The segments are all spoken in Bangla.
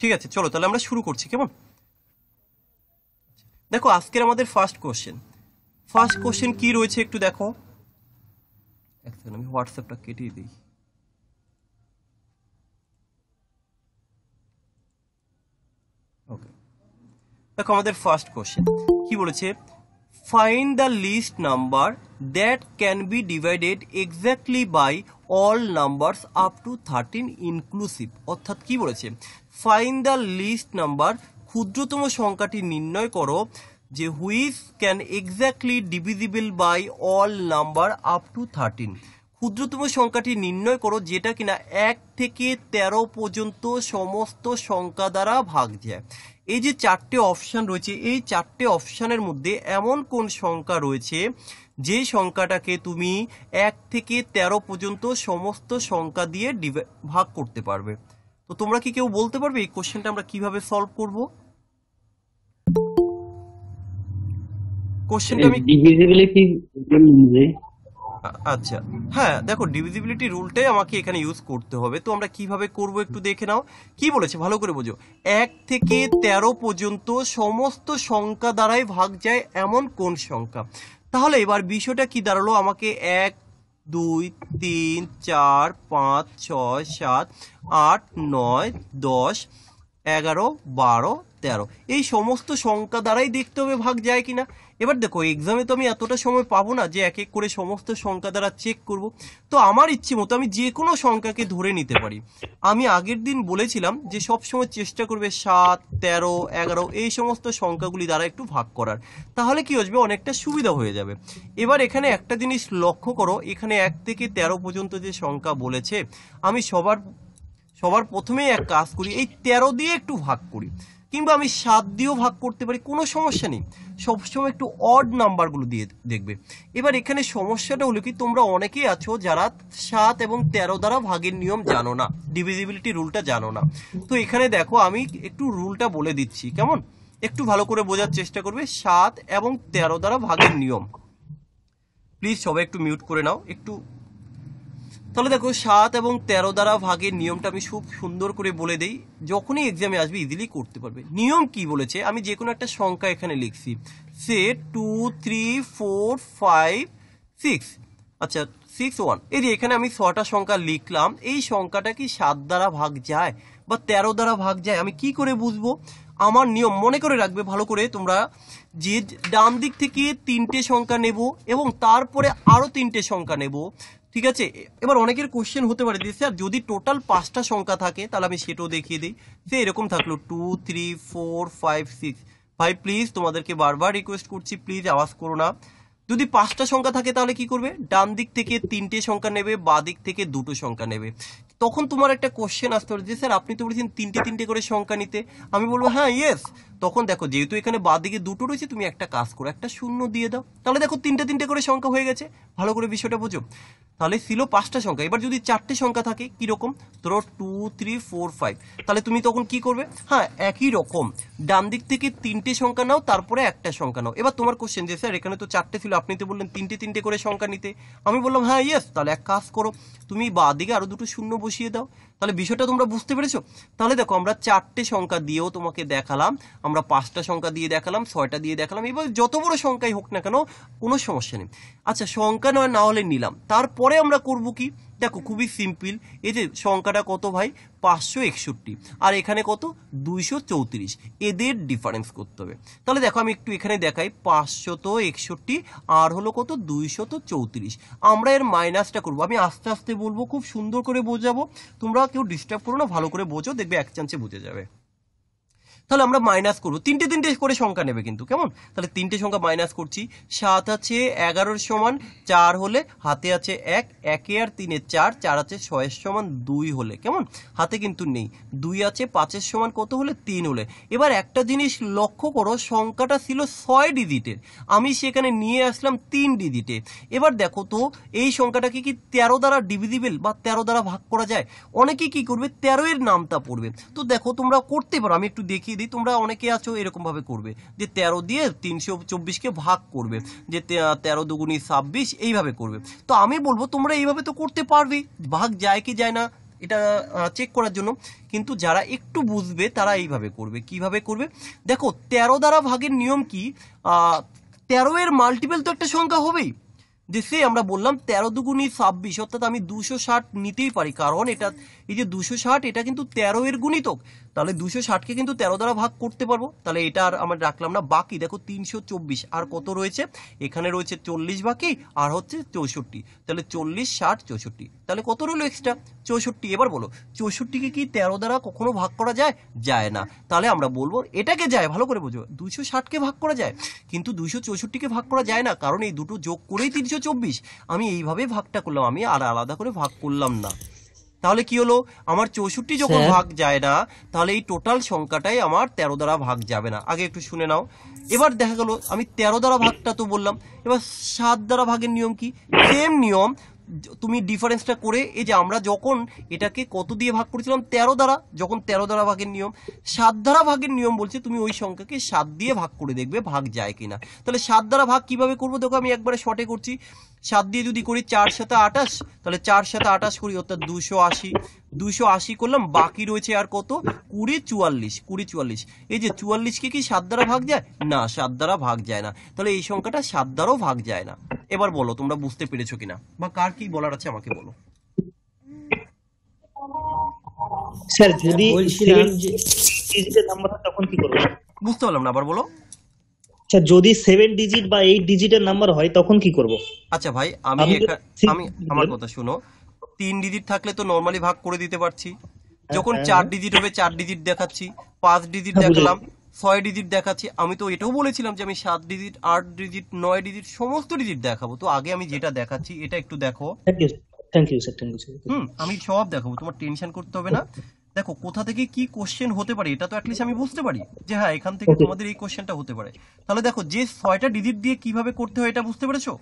ঠিক আছে, চলো তাহলে আমরা শুরু করছি। কেমন? দেখো আজকের আমাদের ফার্স্ট কোশ্চেন কি রয়েছে একটু দেখো। এক সেকেন্ড, আমি হোয়াটসঅ্যাপটা কেটে দিই। ওকে, দেখো আমাদের ফার্স্ট কোশ্চেন কি বলেছে, find the least number that can be divided exactly by all numbers up to 13 inclusive. অর্থাৎ কি বলেছে, ফাইন্ড দ্য লিস্ট নাম্বার, ক্ষুদ্রতম সংখ্যাটি নির্ণয় করো যে which can exactly divisible by all number up to 13। ক্ষুদ্রতম সংখ্যাটি নির্ণয় করো যেটা কিনা 1 থেকে 13 পর্যন্ত সমস্ত সংখ্যা দ্বারা ভাগ যায়। এই যে চারটে অপশান রয়েছে, এই চারটে অপশানের মধ্যে এমন কোন সংখ্যা রয়েছে যে সংখ্যাটাকে তুমি 1 থেকে 13 পর্যন্ত সমস্ত সংখ্যা দিয়ে ভাগ করতে পারবে। তো তোমরা কি কেউ বলতে পারবে এই কোশ্চেনটা আমরা কিভাবে সলভ করব? কোশ্চেনটা আমি ডিভিজিবিলিটি অনুযায়ী। আচ্ছা হ্যাঁ, দেখো ডিভিজিবিলিটি রুলটাই আমাকে এখানে ইউজ করতে হবে। তো আমরা কিভাবে করব একটু দেখে নাও। কি বলেছে ভালো করে বোঝো, 1 থেকে 13 পর্যন্ত সমস্ত সংখ্যা দ্বারাই ভাগ যায় এমন কোন সংখ্যা। তাহলে এবার বিষয়টা কি দাঁড়ালো, আমাকে 1 2 3 4 5 6 7 8 9 10 11 12 13 এই সমস্ত সংখ্যা দ্বারাই দেখতে হবে ভাগ যায় কিনা। এবার দেখো এক্সামে তো আমি এতটা সময় পাবো না যে এক এক করে সমস্ত সংখ্যা দ্বারা চেক করব। তো আমার ইচ্ছে মতো আমি যে কোনো সংখ্যাকে ধরে নিতে পারি। আমি আগের দিন বলেছিলাম যে সব সময় চেষ্টা করবে 7 13 11 এই সমস্ত সংখ্যাগুলি দ্বারা একটু ভাগ করার, তাহলে কি আসবে, অনেকটা সুবিধা হয়ে যাবে। এবার এখানে একটা জিনিস লক্ষ্য করো, এখানে 1 থেকে 13 পর্যন্ত যে সংখ্যা বলেছে, আমি সবার প্রথমেই এক কাজ করি, এই 13 দিয়ে একটু ভাগ করি, কিংবা আমি 7 দিয়েও ভাগ করতে পারি, কোনো সমস্যা নেই। সবসময় একটু অড নাম্বারগুলো দিয়ে দেখবে। এবার এখানে সমস্যাটা হলো কি, তোমরা অনেকেই আছো যারা 7 এবং 13 দ্বারা ভাগের নিয়ম জানো না, ডিভিজিবিলিটি রুলটা জানো না। তো এখানে দেখো আমি একটু রুলটা বলে দিচ্ছি, কেমন, একটু ভালো করে বোঝার চেষ্টা করবে। 7 এবং 13 দ্বারা ভাগের নিয়ম, প্লিজ সবাই একটু মিউট করে নাও একটু। তাহলে দেখো 7 এবং 13 দ্বারা ভাগের নিয়মটা আমি খুব সুন্দর করে বলে দেই, যখনই এক্সামে আসবে ইজিলি করতে পারবে। নিয়ম কি বলেছে, আমি যে কোনো একটা সংখ্যা এখানে লিখছি, সে 2 3 4 5 6, আচ্ছা 6 1, এই যে এখানে আমি 6টা সংখ্যা লিখলাম, এই সংখ্যাটা কি 7 দ্বারা ভাগ যায় বা 13 দ্বারা ভাগ যায়, আমি কি করে বুঝবো? আমার নিয়ম মনে করে রাখবে ভালো করে তোমরা, যে ডান দিক থেকে 3টে সংখ্যা নেব এবং তারপরে আরো 3টে সংখ্যা নেব, ঠিক আছে। এবার অনেকের কোশ্চেন হতে পারে যে স্যার যদি টোটাল 5টা সংখ্যা থাকে, তাহলে আমি সেটাও দেখিয়ে দিই। সে এরকম থাকলো 2 3 4 5 6, ভাই প্লিজ তোমাদেরকে বারবার রিকোয়েস্ট করছি, প্লিজ আওয়াজ করো না। যদি 5টা সংখ্যা থাকে তাহলে কি করবে, ডান দিক থেকে 3টে সংখ্যা নেবে, বাঁ দিক থেকে 2টো সংখ্যা নেবে। তখন তোমার একটা কোশ্চেন আসতে পারে যে স্যার আপনি তো বলেছেন 3টে করে সংখ্যা নিতে, আমি বলবো হ্যাঁ ইয়েস। তখন দেখো যেহেতু এখানে বাঁ দিকে 2টো রয়েছে, তুমি একটা কাজ করো, একটা শূন্য দিয়ে দাও, তাহলে দেখো 3টে করে সংখ্যা হয়ে গেছে। ভালো করে বিষয়টা বোঝো। তাহলে ছিল 5টা সংখ্যা, এবার যদি 4টে সংখ্যা থাকে কিরকম, ধরো 2 3 4 5, তাহলে তুমি তখন কি করবে, হ্যাঁ একই রকম ডান দিক থেকে 3টে সংখ্যা নাও, তারপরে একটা সংখ্যা নাও। এবার তোমার কোশ্চেন যে স্যার এখানে তো 4টে ছিল, আপনি তো বললেন 3টে করে সংখ্যা নিতে, আমি বললাম হ্যাঁ ইয়েস, তাহলে এক কাজ করো, তুমি বাঁ দিকে আরো 2টো শূন্য বসিয়ে দাও। তাহলে বিষয়টা তোমরা বুঝতে পেরেছো? তাহলে দেখো আমরা 4টে সংখ্যা দিয়েও তোমাকে দেখালাম, আমরা 5টা সংখ্যা দিয়ে দেখালাম, 6টা দিয়ে দেখালাম, এবার যত বড় সংখ্যাই হোক না কেন কোনো সমস্যা নেই। আচ্ছা সংখ্যা না হলে নিলাম, তারপরে আমরা করব কি, দেখো খুবই সিম্পল, এই যে সংখ্যাটা কত ভাই 561, আর এখানে কত 234, এদের ডিফারেন্স করতে হবে। তাহলে দেখো আমি একটু এখানে দেখাই, 561 আর হলো কত 234, আমরা এর মাইনাসটা করবো, আমি আস্তে আস্তে বলবো, খুব সুন্দর করে বোঝাবো, তোমরা কেউ ডিস্টার্ব করো না, ভালো করে বোঝো, দেখবে এক চান্সে বুঝে যাবে। তাহলে আমরা মাইনাস করবো, 3টে করে সংখ্যা নেবে কিন্তু, কেমন, তাহলে 3টে সংখ্যা মাইনাস করছি। 7 আছে 11 সমান 4 হলে, হাতে আছে 1, 1 আর 3 4, 4 আছে 6 সমান 2 হলে, কেমন, হাতে কিন্তু নেই, 2 আছে 5 সমান কত হলে 3 হলে। এবার একটা জিনিস লক্ষ্য করো, সংখ্যাটা ছিল 6 ডিজিটের, আমি সেখানে নিয়ে আসলাম 3 ডিজিটে। এবার দেখো তো এই সংখ্যাটাকে কি 13 দ্বারা ডিভিজিবল বা 13 দ্বারা ভাগ করা যায়? অনেকে কি করবে 13 এর নামটা পড়বে। তো দেখো তোমরা করতে পারো, আমি একটু দেখিয়ে দিই, তোমরা অনেকে আছো এরকম ভাবে করবে যে 13 দিয়ে 324কে ভাগ করবে, যে 13 দুগুণী 26 এইভাবে করবে। তো আমি বলবো তোমরা এইভাবে তো করতে পারবে, ভাগ যায় কি যায় না এটা চেক করার জন্য। কিন্তু যারা একটু বুঝবে তারা এইভাবে করবে। কিভাবে করবে দেখো, 13 দ্বারা ভাগের নিয়ম কি, 13 এর মাল্টিপল তো একটা সংখ্যা হবেই। যে সে আমরা বললাম 13 দুগুণী 26, অর্থাৎ আমি 260 নিতেই পারি, কারণ এটা এই যে 260 এটা কিন্তু 13 এর গুণিতক, তাহলে 260কে কিন্তু 13 দ্বারা ভাগ করতে পারবো। তাহলে এটা আর আমরা রাখলাম না। বাকি দেখো 324, আর কত রয়েছে, এখানে রয়েছে 40 বাকি, আর হচ্ছে 64, তাহলে 40 60 64, তাহলে কত রইলো এক্সট্রা 64। এবার বলো 64কে কি 13 দ্বারা কখনো ভাগ করা যায়? যায় না। তাহলে আমরা বলবো এটাকে যায়, ভালো করে বুঝো, 260কে ভাগ করা যায় কিন্তু 264কে ভাগ করা যায় না, কারণ এই দুটো যোগ করেই 324। আমি এইভাবে ভাগটা করলাম, আমি আর আলাদা করে ভাগ করলাম না। তাহলে কি হলো, আমার 64 যখন স্যার ভাগ যায় না, তাহলে এই টোটাল সংখ্যাটাই আমার 13 দ্বারা ভাগ যাবে না। আগে একটু শুনে নাও। এবার দেখা গেল আমি 13 দ্বারা ভাগটা তো বললাম, এবার 7 দ্বারা ভাগের নিয়ম কি, সেম নিয়ম। তুমি ডিফারেন্সটা করে, এই যে আমরা যখন এটাকে কত দিয়ে ভাগ করেছিলাম 13 দ্বারা, যখন 13 দ্বারা ভাগের নিয়ম, 7 দ্বারা ভাগের নিয়ম বলছে তুমি ওই সংখ্যাকে 7 দিয়ে ভাগ করে দেখবে ভাগ যায় কিনা। তাহলে 7 দ্বারা ভাগ কিভাবে করবো দেখো, আমি একবারে শর্টে করছি। 7 দিয়ে যদি করি 4 7 28, তাহলে 4 7 28 করি, অর্থাৎ 280। 280 করলাম, বাকি রয়েছে আর কত, 20 44, 20 44। এই যে 44কে কি 7 দ্বারা ভাগ যায় না, 7 দ্বারা ভাগ যায় না। তাহলে এই সংখ্যাটা 7 দ্বারাও ভাগ যায় না। এবার বলো তোমরা বুঝতে পেরেছো কিনা, বা কার কি বলার আছে আমাকে বলো। স্যার যদি বলছিলাম 7 যে ডিজিটের নাম্বার হয় তখন কি করব? বুঝতে পারলাম না, আবার বলো। স্যার যদি 7 ডিজিট বা 8 ডিজিটের নাম্বার হয় তখন কি করব? আচ্ছা ভাই, আমি আপনি six আমি আমার কথা শুনো। 3 ডিজিট থাকলে তো নর্মালি ভাগ করে দিতে পারছি। যখন হ্যাঁ, 4 ডিজিট হবে 4 ডিজিট দেখাচ্ছি, 5 ডিজিট হ্যাঁ, বুঝলাম। দেখালাম, 6 ডিজিট দেখাচ্ছি। আমি তো এটাও বলেছিলাম যে আমি 7 ডিজিট 8 ডিজিট 9 ডিজিট সমস্ত ডিজিট দেখাবো। তো আগে আমি যেটা দেখাচ্ছি এটা একটু দেখো। Thank you sir, thank you sir. আমি সব দেখাবো, তোমার টেনশন করতে হবে না। দেখো কোথা থেকে কি কোশ্চেন হতে পারে এটা তো অ্যাটলিস্ট আমি বুঝতে পারি যে হ্যাঁ এখান থেকে Okay. তোমাদের এই কোশ্চেনটা হতে পারে। তাহলে দেখো যে 6টা ডিজিট দিয়ে কিভাবে করতে হয় এটা বুঝতে পেরেছো?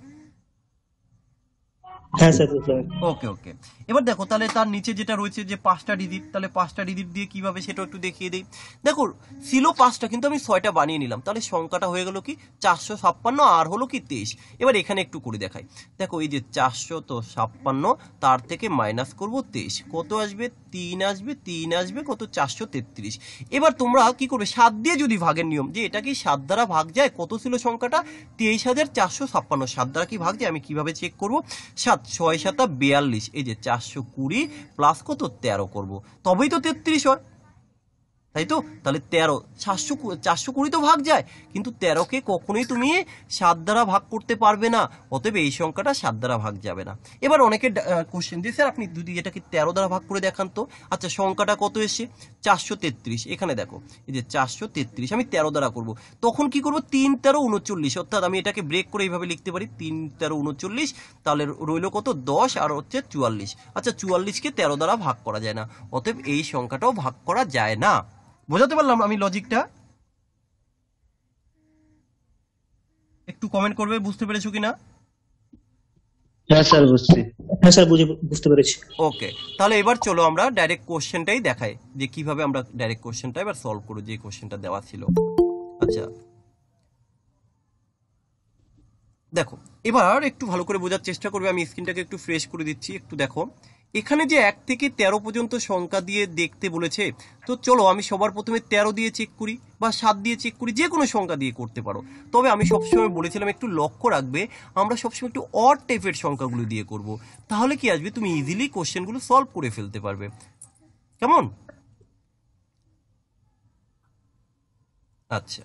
হ্যাঁ স্যার, বুঝলাম। ওকে ওকে। এবার দেখো তাহলে তার নিচে যেটা রয়েছে যে 5টা ডিজিট, তাহলে 5টা ডিজিট দিয়ে কিভাবে সেটা একটু দেখিয়ে দেই। দেখো ছিল 5টা, কিন্তু আমি 6টা বানিয়ে নিলাম, তাহলে সংখ্যাটা হয়ে গেল কি 456, আর হলো কি 23। এবার এখানে একটু করে দেখাই। দেখো এই যে 456, তার থেকে মাইনাস করব 23, কত আসবে, 3 আসবে, 3 আসবে, কত 433। এবার তোমরা কি করবে, 7 দিয়ে যদি ভাগের নিয়ম, যে এটা কি 7 দ্বারা ভাগ যায়, কত ছিল সংখ্যাটা 23456, 7 দ্বারা কি ভাগ যায় আমি কিভাবে চেক করব, 7 6 7 42, এই যে 420 প্লাস কত 13 করব, তবেই তো 33 হয়, তাই তো। তাহলে 13 420 তো ভাগ যায়, কিন্তু 13কে কখনোই তুমি 7 দ্বারা ভাগ করতে পারবে না, অতএব এই সংখ্যাটা 7 দ্বারা ভাগ যাবে না। এবার অনেকে কোশ্চেন দিয়ে স্যার আপনি যদি এটাকে 13 দ্বারা ভাগ করে দেখান তো। আচ্ছা সংখ্যাটা কত এসছে 433, এখানে দেখো এই যে 433 আমি 13 দ্বারা করব, তখন কি করব 3 13 39, অর্থাৎ আমি এটাকে ব্রেক করে এইভাবে লিখতে পারি 3 13 39, তাহলে রইলো কত 10 আর হচ্ছে 44। আচ্ছা 44কে 13 দ্বারা ভাগ করা যায় না, অতএব এই সংখ্যাটাও ভাগ করা যায় না। বোঝাতে পারলাম আমি লজিকটা? একটু কমেন্ট করবে বুঝতে পেরেছো কিনা। হ্যাঁ স্যার, বুঝছি। হ্যাঁ স্যার, বুঝতে পেরেছি। ওকে, তাহলে এবার চলো আমরা ডাইরেক্ট কোশ্চেনটাই দেখাই যে কিভাবে আমরা ডাইরেক্ট কোশ্চেনটা এবার সলভ করব, যে কোশ্চেনটা দেওয়া ছিল। আচ্ছা দেখো, এবার একটু ভালো করে বোঝার চেষ্টা করবে, আমি স্ক্রিনটাকে একটু ফ্রেশ করে দিচ্ছি, একটু দেখো। এখানে যে 1 থেকে 13 পর্যন্ত সংখ্যা দিয়ে দেখতে বলেছে, তো চলো আমি সবার প্রথমে 13 দিয়ে চেক করি বা 7 দিয়ে চেক করি, যে কোনো সংখ্যা দিয়ে করতে পারো। তবে আমি সবসময় বলেছিলাম একটু লক্ষ্য রাখবে, আমরা সবসময় একটু অড টাইপের সংখ্যাগুলো দিয়ে করব, তাহলে কি আসবে তুমি ইজিলি কোশ্চেনগুলো সলভ করে ফেলতে পারবে। কেমন? আচ্ছা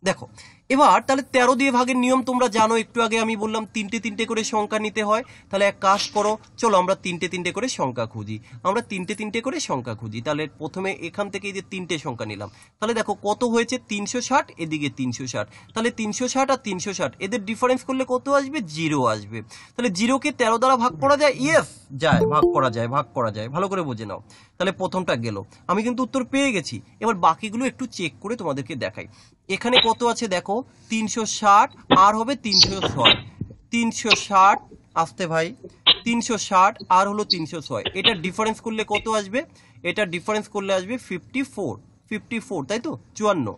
দেখো, এবার তাহলে 13 দিয়ে ভাগের নিয়ম তোমরা জানো, একটু আগে আমি বললাম 3টে 3টে করে সংখ্যা নিতে হয়। তাহলে এক কাজ করো, চলো আমরা 3টে 3টে করে সংখ্যা খুঁজি, আমরা 3টে 3টে করে সংখ্যা খুঁজি। তাহলে প্রথমে এখান থেকে এই যে 3টে সংখ্যা নিলাম, তাহলে দেখো কত হয়েছে 360, এদিকে 360, তাহলে 360 আর 360 এদের ডিফারেন্স করলে কত আসবে, 0 আসবে। তাহলে 0কে 13 দ্বারা ভাগ করা যায়, ইয়েস যায়, ভাগ করা যায়, ভাগ করা যায়, ভালো করে বুঝে নাও। তাহলে প্রথমটা গেল, আমি কিন্তু উত্তর পেয়ে গেছি। এবার বাকিগুলো একটু চেক করে তোমাদেরকে দেখাই। এখানে কত আছে দেখো 360, আর হবে 306, 360 আসতে ভাই 360 আর হলো 306, এটা ডিফারেন্স করলে কত আসবে, এটা ডিফারেন্স করলে আসবে 54, 54 তাই তো, 54,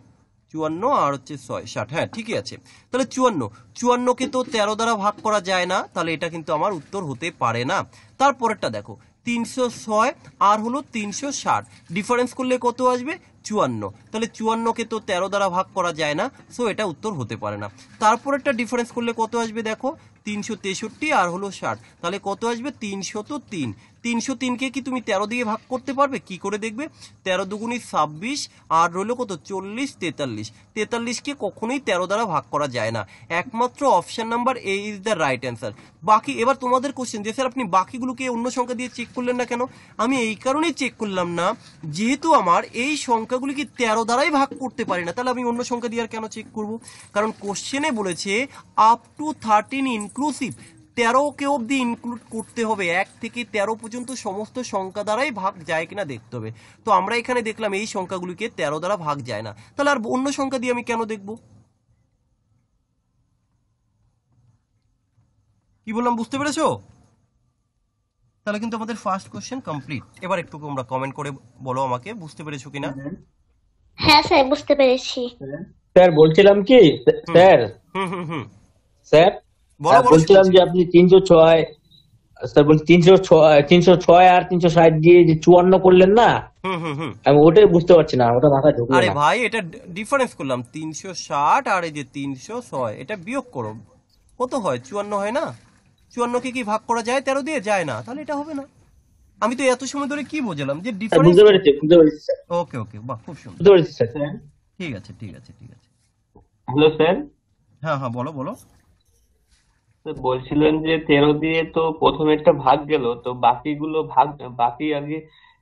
54 আর হচ্ছে 6 60, হ্যাঁ ঠিকই আছে। তাহলে 54কে তো 13 দ্বারা ভাগ করা যায় না, তাহলে এটা কিন্তু আমার উত্তর হতে পারে না। তারপরেরটা দেখো 306 আর হলো 360, ডিফারেন্স করলে কত আসবে 54। তাহলে 54কে তো 13 দ্বারা ভাগ করা যায় না, সো এটা উত্তর হতে পারে না। তারপর একটা ডিফারেন্স করলে কত আসবে দেখো, 363 আর হলো 60, তাহলে কত আসবে 303। 303কে কি তুমি 13 দিয়ে ভাগ করতে পারবে? কি করে দেখবে, 13 দুগুণী 26 আর রইলো কত 40, 43। 43কে কখনোই 13 দ্বারা ভাগ করা যায় না, একমাত্র option number A is the right answer. বাকি এবার তোমাদের কোশ্চেন যে স্যার আপনি বাকিগুলোকে অন্য সংখ্যা দিয়ে চেক করলেন না কেন? আমি এই কারণেই চেক করলাম না, যেহেতু আমার এই সংখ্যাগুলিকে 13 দ্বারাই ভাগ করতে পারি না, তাহলে আমি অন্য সংখ্যা দিয়ে আর কেন চেক করব? কারণ কোশ্চেনে বলেছে আপ টু 13 ইনক্লুসিভ, 13কে অবধি ইনক্লুড করতে হবে, 1 থেকে 13 পর্যন্ত সমস্ত সংখ্যা দ্বারাই ভাগ যায় কিনা দেখতে হবে। তো আমরা এখানে দেখলাম এই সংখ্যাগুলিকে 13 দ্বারা ভাগ যায় না, তাহলে আর অন্য সংখ্যা দিয়ে আমি কেন দেখব? কি বললাম বুঝতে পেরেছো? তাহলে কিন্তু আমাদের ফার্স্ট কোশ্চেন কমপ্লিট। এবার একটু তোমরা কমেন্ট করে বলো আমাকে বুঝতে পেরেছো কিনা। হ্যাঁ স্যার, বুঝতে পেরেছি। স্যার বলছিলাম কি স্যার হুম হুম হুম স্যার বলো বলো, বলছিলাম শুনছি। যে আপনি 306 স্যার বলছি 306 আর 360 দিয়ে যে 54 করলেন না, হুম হুম হুম আমি ওটাই বুঝতে পারছি না, ওটা মাথায় ঢুকলো আরে না। ভাই এটা ডিফারেন্স করলাম, 360 আর এই যে 306, এটা বিয়োগ করো, কত হয় 54 হয় না? 54কে কি ভাগ করা যায় 13 দিয়ে? যায় না, তাহলে এটা হবে না। আমি তো এত সময় ধরে কি বোঝালাম যে স্যার ডিফারেন্স। বুঝতে পেরেছি স্যার, ওকে ওকে, বাহ খুব সুন্দর, বুঝতে পেরেছি স্যার। ঠিক আছে ঠিক আছে ঠিক আছে। হ্যালো স্যার, হ্যাঁ হ্যাঁ বলো বলো। বলছিলেন যে 13 দিয়ে তো প্রথমেরটা ভাগ গেল, তো বাকিগুলো বাকি আগে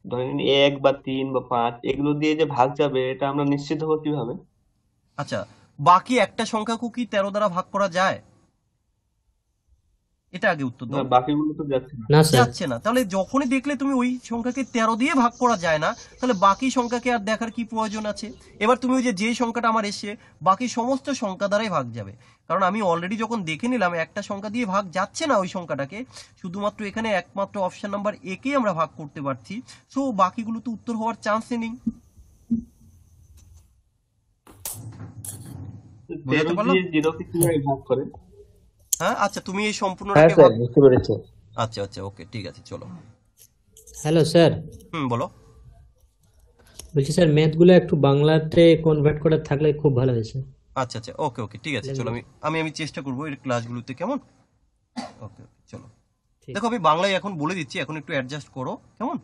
ধরেন 1 বা 3 বা 5 এগুলো দিয়ে যে ভাগ যাবে, এটা আমরা নিশ্চিত হবো কিভাবে? আচ্ছা, বাকি একটা সংখ্যাকে কি 13 দ্বারা ভাগ করা যায়? এটা আগে উত্তর না, দাও। বাকিগুলো তো যাচ্ছে না। না স্যার, যাচ্ছে না, তাহলে যখনই দেখলে তুমি ওই সংখ্যাকে 13 দিয়ে ভাগ করা যায় না, তাহলে বাকি সংখ্যাকে আর দেখার কি প্রয়োজন আছে? এবার তুমি ওই যে সংখ্যাটা আমার এসে বাকি সমস্ত সংখ্যা দ্বারাই ভাগ যাবে, কারণ আমি অলরেডি যখন দেখে নিলাম একটা সংখ্যা দিয়ে ভাগ যাচ্ছে না ওই সংখ্যাটাকে, শুধুমাত্র এখানে একমাত্র অপশন নাম্বার একেই আমরা ভাগ করতে পারছি, সো বাকিগুলো তো উত্তর হওয়ার চান্সই নেই। বোঝাতে 13 পারলাম? দিয়ে 0 কে কিভাবে ভাগ করে? হ্যাঁ আচ্ছা, তুমি এই হ্যাঁ সম্পূর্ণটাকে স্যার, ভাগ। বুঝতে পেরেছি। আচ্ছা আচ্ছা ওকে ঠিক আছে চলো। হ্যালো স্যার, বলো। বলছি স্যার ম্যাথগুলো একটু বাংলাতে কনভার্ট করে থাকলে খুব ভালো হয়েছে। আচ্ছা আচ্ছা ওকে ওকে ঠিক আছে চলো, আমি চেষ্টা করবো এর ক্লাসগুলোতে, কেমন? ওকে ওকে চলো। ঠিক। দেখো আমি বাংলায় এখন বলে দিচ্ছি, এখন একটু অ্যাডজাস্ট করো, কেমন?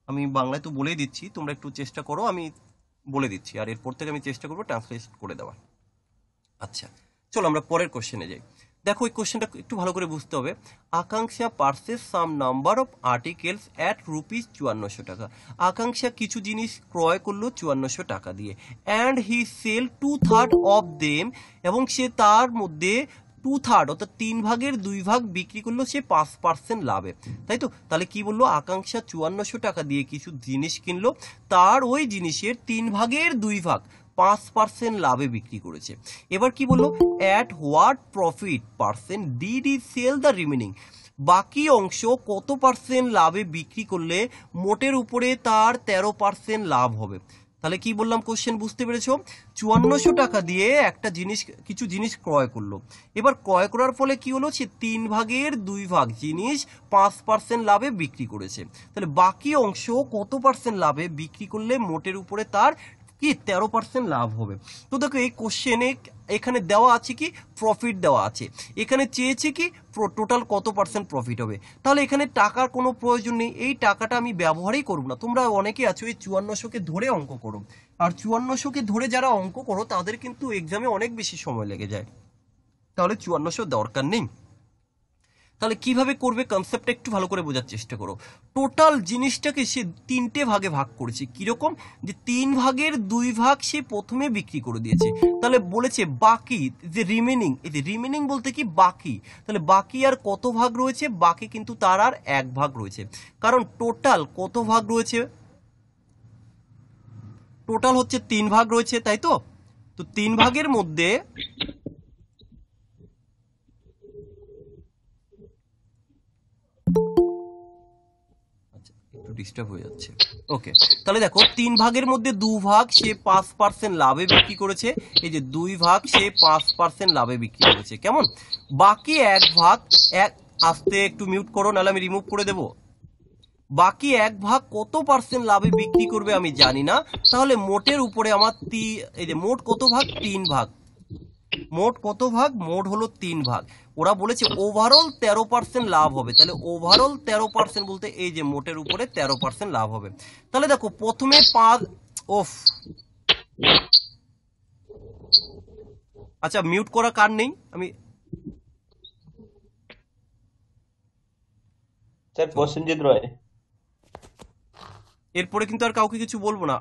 আমি বাংলায় তো বলেই দিচ্ছি, তোমরা একটু চেষ্টা করো, আমি বলে দিচ্ছি, আর এরপর থেকে আমি চেষ্টা করবো ট্রান্সলেট করে দেওয়ার। আচ্ছা চলো আমরা পরের কোশ্চেনে যাই। দেখো এই কোশ্চেনটা একটু ভালো করে বুঝতে হবে। আকাঙ্ক্ষা purchase some number of articles at rupees 5400 টাকা। আকাঙ্ক্ষা কিছু জিনিস ক্রয় করলো 5400 টাকা দিয়ে, and he sell 2/3 of them, এবং সে তার মধ্যে 2/3 অর্থাৎ 3/2 বিক্রি করলো সে 5% লাভে, তাই তো? তাহলে কি বললো, আকাঙ্ক্ষা 5400 টাকা দিয়ে কিছু জিনিস কিনলো, তার ওই জিনিসের 3/2 5% লাভে বিক্রি করেছে। এবার কি বললো, at what profit percent did he sell the remaining, বাকি অংশ কত পার্সেন্ট লাভে বিক্রি করলে মোটের উপরে তার 13% লাভ হবে। তাহলে কি বললাম, কোশ্চেন বুঝতে পেরেছো? 5400 টাকা দিয়ে একটা জিনিস, কিছু জিনিস ক্রয় করলো, এবার ক্রয় করার ফলে কি হলো, সে 3/2 জিনিস 5% লাভে বিক্রি করেছে, তাহলে বাকি অংশ কত পার্সেন্ট লাভে বিক্রি করলে মোটের উপরে তার কি 13% লাভ হবে। তো দেখো এই কোশ্চেনে এখানে দেওয়া আছে কি, প্রফিট দেওয়া আছে, এখানে চেয়েছে কি টোটাল কত পার্সেন্ট প্রফিট হবে, তাহলে এখানে টাকার কোনো প্রয়োজন নেই, এই টাকাটা আমি ব্যবহারই করব না। তোমরা অনেকে আছো এই 5400কে ধরে অঙ্ক করো, আর 5400কে ধরে যারা অঙ্ক করো তাদের কিন্তু এক্সামে অনেক বেশি সময় লেগে যায়, তাহলে 5400 দরকার নেই। তাহলে কিভাবে করবে, কনসেপ্টটা একটু ভালো করে বোঝার চেষ্টা করো। টোটাল জিনিসটাকে সে 3টে ভাগে ভাগ করেছে, কিরকম, যে 3/2 সে প্রথমে বিক্রি করে দিয়েছে, তাহলে বলেছে বাকি যে রিমেনিং, এই যে রিমেনিং বলতে কি বাকি, তাহলে বাকি আর কত ভাগ রয়েছে, বাকি কিন্তু তার আর 1 ভাগ রয়েছে, কারণ টোটাল কত ভাগ রয়েছে, টোটাল হচ্ছে 3 ভাগ রয়েছে, তাই তো? তো 3 ভাগের মধ্যে একটু ডিস্টার্ব হয়ে যাচ্ছে, ওকে। তাহলে দেখো 3 মধ্যে 2 সে 5% লাভে বিক্রি করেছে, এই যে 2 সে 5% লাভে বিক্রি করেছে, কেমন? বাকি 1 এক, আস্তে একটু মিউট করো নাহলে আমি রিমুভ করে দেব। বাকি 1 ভাগ কত পার্সেন্ট লাভে বিক্রি করবে আমি জানি না, তাহলে মোটের উপরে আমার এই যে মোট কত ভাগ, 3 ভাগ। মোট কত ভাগ, মোট হলো 3 ভাগ। ওরা বলেছে ওভারঅল 13% লাভ হবে, তাহলে ওভারঅল 13% বলতে এই যে মোটের উপরে 13% লাভ হবে। তাহলে দেখো প্রথমে 5 ওফ, আচ্ছা মিউট করা কার নেই, আমি স্যার প্রসেনজিৎ রয়। এরপরে কিন্তু আর কাউকে কিছু বলবো না।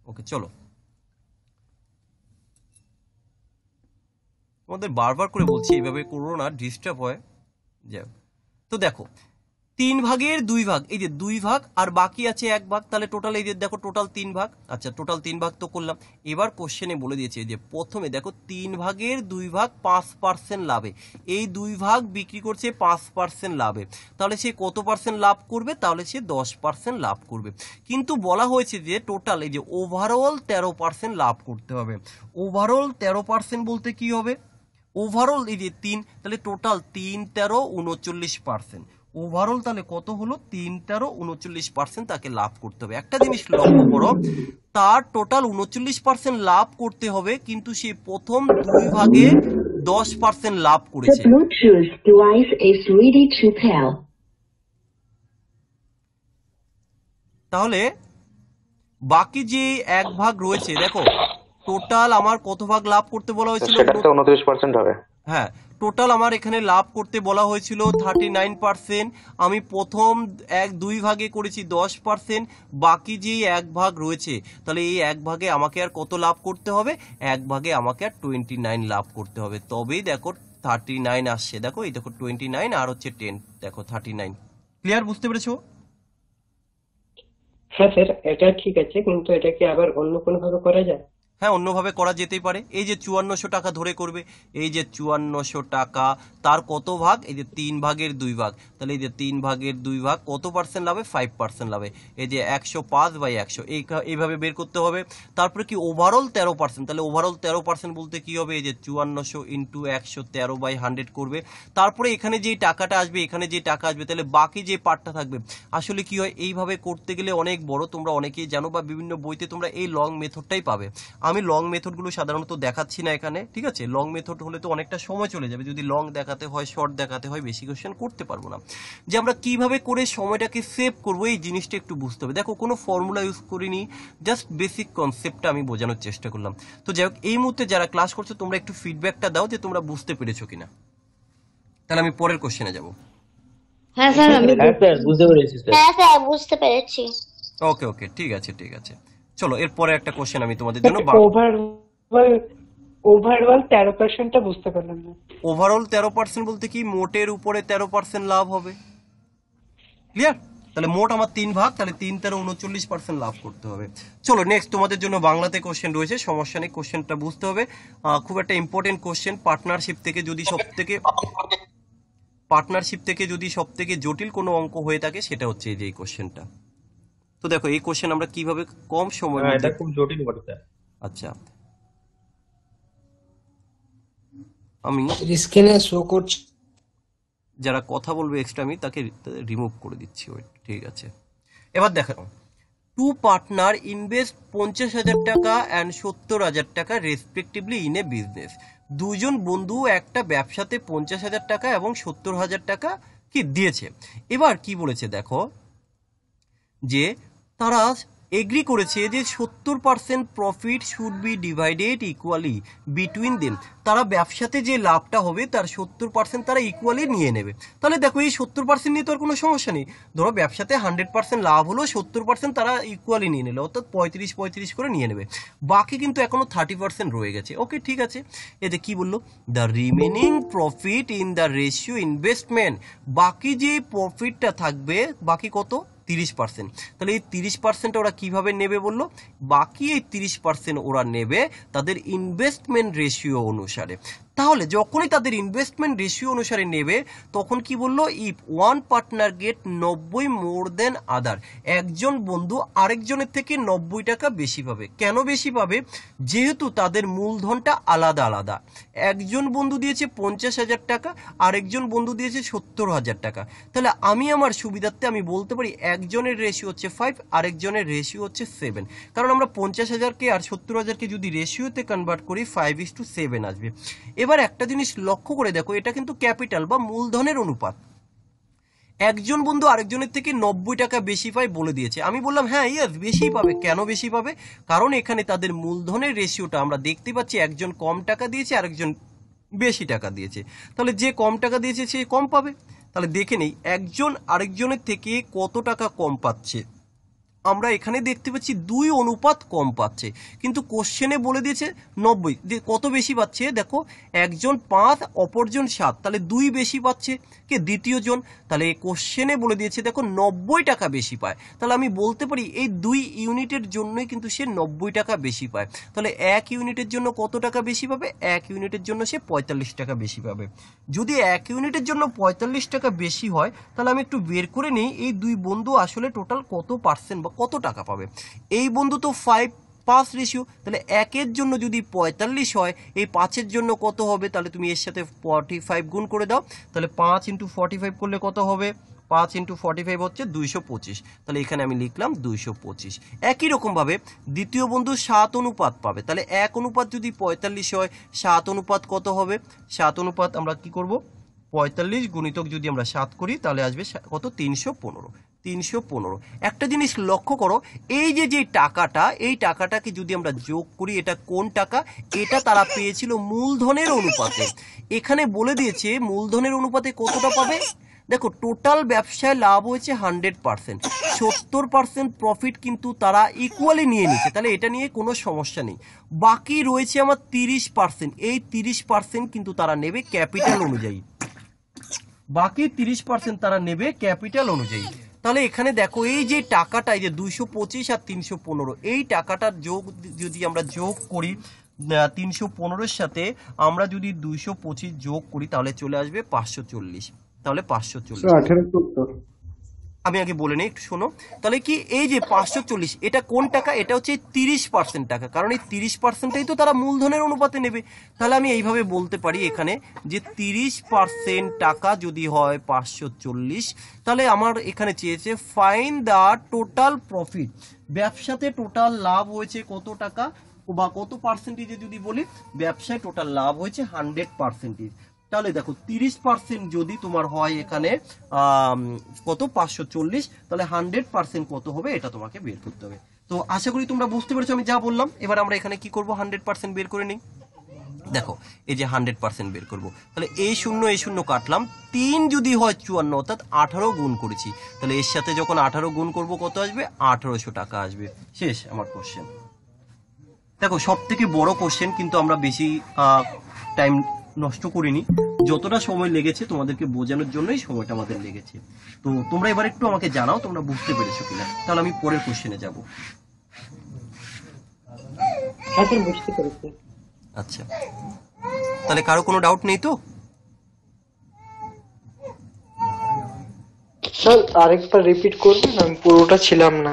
ওকে চলো, তোমাদের বারবার করে বলছি এইভাবে করো না, ডিস্টার্ব হয়। যাই হোক, তো দেখো 3 ভাগের 2 ভাগ, এই যে 2 ভাগ আর বাকি আছে 1 ভাগ, তাহলে টোটাল এই যে দেখো টোটাল 3 ভাগ। আচ্ছা টোটাল 3 ভাগ তো করলাম। এবার কোশ্চেনে বলে দিয়েছে যে প্রথমে দেখো 3 ভাগের 2 ভাগ 5% লাভে, এই 2 ভাগ বিক্রি করছে 5% লাভে, তাহলে সে কত পার্সেন্ট লাভ করবে, তাহলে সে 10% লাভ করবে। কিন্তু বলা হয়েছে যে টোটাল এই যে ওভারঅল 13% লাভ করতে হবে। ওভারঅল 13% বলতে কি হবে, ওভারঅল এই যে 3, তাহলে টোটাল 3 13 39%। ওভারঅল তাহলে কত হলো, 3 13 39% তাকে লাভ করতে হবে। একটা জিনিস লক্ষ্য করো, তার টোটাল 39% লাভ করতে হবে, কিন্তু সে প্রথম 2 ভাগে 10% লাভ The করেছে। Bluetooth device is ready to pair. তাহলে বাকি যে 1 ভাগ রয়েছে, দেখো টোটাল আমার কত ভাগ লাভ করতে বলা হয়েছিল, সেটা তো 29% হবে। হ্যাঁ টোটাল আমার এখানে লাভ করতে বলা হয়েছিল 39%, আমি প্রথম 2 ভাগে করেছি 10%, বাকি যে 1 ভাগ রয়েছে, তাহলে এই 1 ভাগে আমাকে আর কত লাভ করতে হবে, 1 ভাগে আমাকে আর 29 লাভ করতে হবে, তবেই দেখো 39 আসছে। দেখো এই দেখো 29 আর হচ্ছে 10, দেখো 39। ক্লিয়ার, বুঝতে পেরেছো? হ্যাঁ স্যার, এটা ঠিক আছে, কিন্তু এটা কি আবার অন্য কোনো ভাবে করা যায়? হ্যাঁ অন্যভাবে করা যেতেই পারে। এই যে 5400 টাকা ধরে করবে, এই যে 5400 টাকা, তার কত ভাগ, এই যে 3 ভাগের 2 ভাগ, তাহলে এই যে 3 ভাগের 2 ভাগ কত পার্সেন্ট লাভে, 5% লাভে, এই যে 105/100 এইভাবে বের করতে হবে। তারপরে কি ওভারঅল 13%, তাহলে ওভারঅল 13% বলতে কি হবে, এই যে 5400 ইন্টু 113/100 করবে। তারপরে এখানে যে টাকাটা আসবে, এখানে যে টাকা আসবে, তাহলে বাকি যে পার্টটা থাকবে। আসলে কি হয়, এইভাবে করতে গেলে অনেক বড়, তোমরা অনেকেই জানো বা বিভিন্ন বইতে তোমরা এই লং মেথডটাই পাবে। আমি লং মেথডগুলো সাধারণত দেখাচ্ছি না এখানে, ঠিক আছে? লং মেথড হলে তো অনেকটা সময় চলে যাবে, যদি লং দেখাতে হয়, শর্ট দেখাতে হয়, বেশি কোশ্চেন করতে পারবো না। যে আমরা কিভাবে করে সময়টাকে সেভ করবো, এই জিনিসটা একটু বুঝতে হবে। দেখো কোনো ফর্মুলা ইউজ করিনি, জাস্ট বেসিক কনসেপ্টটা আমি বোঝানোর চেষ্টা করলাম। তো যাই হোক, এই মুহূর্তে যারা ক্লাস করছো তোমরা একটু ফিডব্যাকটা দাও যে তোমরা বুঝতে পেরেছো কিনা। তাহলে আমি পরের কোশ্চেনে যাব। হ্যাঁ স্যার বুঝতে পেরেছি স্যার। হ্যাঁ স্যার বুঝতে পেরেছি। ওকে ওকে, ঠিক আছে ঠিক আছে। চলো এরপরে একটা কোশ্চেন আমি তোমাদের জন্য ওভারঅল 13%টা বুঝতে পারলাম না। ওভারঅল 13% বলতে কি, মোটের উপরে 13% লাভ হবে। ক্লিয়ার? তাহলে মোট আমার 3 ভাগ, তাহলে 3 13 39% লাভ করতে হবে। চলো নেক্সট তোমাদের জন্য বাংলাতে কোশ্চেন রয়েছে, সমস্যা নেই, কোশ্চেনটা বুঝতে হবে। খুব একটা ইম্পর্টেন্ট কোশ্চেন। পার্টনারশিপ থেকে যদি সব থেকে জটিল কোনো অঙ্ক হয়ে থাকে সেটা হচ্ছে এই যে এই কোশ্চেনটা। তো দেখো এই কোশ্চেন আমরা কিভাবে কম সময়ের মধ্যে, এটা খুব জটিল বটে স্যার। আচ্ছা আমি স্ক্রিনে শো করছে। যারা কথা বলবে এক্সট্রা আমি তাকে রিমুভ করে দিচ্ছি। ওই ঠিক আছে, এবার দেখো, 2 পার্টনার ইনভেস্ট 50,000 টাকা অ্যান্ড 70,000 টাকা রেসপেক্টিভলি ইন এ বিজনেস। দুজন বন্ধু একটা ব্যবসাতে 50,000 টাকা এবং 70,000 টাকা কি দিয়েছে। এবার কি বলেছে দেখো, যে তারা এগ্রি করেছে যে 70% profit should be divided equally between them. তারা ব্যবসাতে যে লাভটা হবে তার 70% তারা ইকুয়ালি নিয়ে নেবে। তাহলে দেখো এই 70% নিয়ে তো আর কোনো সমস্যা নেই। ধরো ব্যবসাতে 100% লাভ হলো, 70% তারা ইকুয়ালি নিয়ে নিল, অর্থাৎ 35-35 করে নিয়ে নেবে। বাকি কিন্তু এখনো 30% রয়ে গেছে। ওকে ঠিক আছে, এতে কি বললো, the remaining profit in the ratio investment. বাকি যে প্রফিটটা থাকবে, বাকি কত, 30%। তাহলে এই 30% ওরা কিভাবে নেবে বললো, বাকি এই 30% ওরা নেবে তাদের ইনভেস্টমেন্ট রেশিও অনুসারে। তাহলে যখনই তাদের ইনভেস্টমেন্ট রেশিও অনুসারে নেবে তখন কি বললো, ইফ ওয়ান পার্টনার গেট 90 মোর দেন আদার, একজন বন্ধু আরেকজনের থেকে 90 টাকা বেশি পাবে। কেন বেশি পাবে? যেহেতু তাদের মূলধনটা আলাদা আলাদা। একজন বন্ধু দিয়েছে 50,000 টাকা, আরেকজন বন্ধু দিয়েছে 70,000 টাকা। তাহলে আমি আমার সুবিধার্থে আমি বলতে পারি একজনের রেশিও হচ্ছে 5, আরেকজনের রেশিও হচ্ছে 7। কারণ আমরা 50,000কে আর 70,000কে যদি রেশিওতে কনভার্ট করি 5:7 আসবে। এবার একটা জিনিস লক্ষ্য করে দেখো, এটা কিন্তু ক্যাপিটাল বা মূলধনের অনুপাত। একজন বন্ধু আরেকজনের থেকে 90 টাকা বেশি পায় বলে দিয়েছে, আমি বললাম হ্যাঁ ইয়েস বেশি পাবে। কেন বেশি পাবে? কারণ এখানে তাদের মূলধনের রেশিওটা আমরা দেখতে পাচ্ছি, একজন কম টাকা দিয়েছে আরেকজন বেশি টাকা দিয়েছে। তাহলে যে কম টাকা দিয়েছে সে কম পাবে। তাহলে দেখে নেই একজন আরেকজনের থেকে কত টাকা কম পাচ্ছে। আমরা এখানে দেখতে পাচ্ছি 2 অনুপাত কম পাচ্ছে, কিন্তু কোশ্চেনে বলে দিয়েছে 90। যে কত বেশি পাচ্ছে দেখো, একজন 5 অপরজন 7, তাহলে 2 বেশি পাচ্ছে কে? দ্বিতীয় জন। তাহলে এই কোশ্চেনে বলে দিয়েছে দেখো 90 টাকা বেশি পায়। তাহলে আমি বলতে পারি এই 2 ইউনিটের জন্যই কিন্তু সে 90 টাকা বেশি পায়। তাহলে 1 ইউনিটের জন্য কত টাকা বেশি পাবে? 1 ইউনিটের জন্য সে 45 টাকা বেশি পাবে। যদি 1 ইউনিটের জন্য 45 টাকা বেশি হয় তাহলে আমি একটু বের করে নিই এই 2 বন্ধু আসলে টোটাল কত পার্সেন্ট বা কত টাকা পাবে। এই বন্ধু তো 5 রেশিও, তাহলে 1-এর জন্য যদি 45 হয়, এই 5-এর জন্য কত হবে? তাহলে তুমি এর সাথে 45 গুণ করে দাও। তাহলে 5 × 45 করলে কত হবে? 5 × 45 হচ্ছে 225। তাহলে এখানে আমি লিখলাম 225। একই রকম ভাবে দ্বিতীয় বন্ধু 7 অনুপাত পাবে। তাহলে 1 অনুপাত যদি 45 হয়, 7 অনুপাত কত হবে? 7 অনুপাত আমরা কি করব? 45 গুণিতক যদি আমরা 7 করি তাহলে আসবে কত? 315। একটা জিনিস লক্ষ্য করো, এই যে টাকাটা, এই টাকাটাকে যদি আমরা যোগ করি, এটা কোন টাকা? এটা তারা পেয়েছিল মূলধনের অনুপাতে। এখানে বলে দিয়েছে মূলধনের অনুপাতে কতটা পাবে। দেখো টোটাল ব্যবসায় লাভ হয়েছে 100%, 70% প্রফিট কিন্তু তারা ইকুয়ালি নিয়ে নিচ্ছে। তাহলে এটা নিয়ে কোনো সমস্যা নেই। বাকি রয়েছে আমার 30%, এই 30% কিন্তু তারা নেবে ক্যাপিটাল অনুযায়ী। বাকি 30% তারা নেবে ক্যাপিটাল অনুযায়ী। তাহলে এখানে দেখো এই যে টাকাটা, এই যে 225 আর 315, এই টাকাটার যোগ যদি আমরা যোগ করি 315-এর সাথে আমরা যদি 225 যোগ করি তাহলে চলে আসবে 540। তাহলে 540 আমি আগে বলে নেই, একটু শোনো। তাহলে কি এই যে 540 এটা কোন টাকা? এটা হচ্ছে 30% টাকা, কারণ এই 30%টাই তো তারা মূলধনের অনুপাতে নেবে। তাহলে আমি এইভাবে বলতে পারি এখানে যে 30% টাকা যদি হয় 540, তাহলে আমার এখানে চেয়েছে ফাইন দ্য টোটাল প্রফিট। ব্যবসাতে টোটাল লাভ হয়েছে কত টাকা বা কত পার্সেন্টেজে যদি বলি, ব্যবসায় টোটাল লাভ হয়েছে 100%। তাহলে দেখো 30% যদি তোমার হয় এখানে কত? 540, তাহলে 100% কত হবে এটা তোমাকে বের করতে হবে। তো আশা করি তোমরা বুঝতে পেরেছো আমি যা বললাম। এবার আমরা এখানে কি করব? 100% বের করে নিই। দেখো এই যে 100% বের করব, তাহলে এই শূন্য কাটলাম। 3 যদি হয় 54, অর্থাৎ 18 গুণ করেছি, তাহলে এর সাথে যখন 18 গুণ করব কত আসবে? 1800 টাকা আসবে। শেষ আমার কোশ্চেন। দেখো সব থেকে বড় কোশ্চেন, কিন্তু আমরা বেশি টাইম নষ্ট করিনি। যতটা সময় লেগেছে তোমাদেরকে বোঝানোর জন্যই সময়টা আমাদের লেগেছে। তো তোমরা এবার একটু আমাকে জানাও তোমরা বুঝতে পেরেছো কিনা, তাহলে আমি পরের কোশ্চেনে যাব। হ্যাঁ স্যার, বুঝতে পেরেছি। আচ্ছা, তাহলে কারো কোনো ডাউট নেই তো? স্যার আরেকবার রিপিট করবেন, আমি পুরোটা ছিলাম না।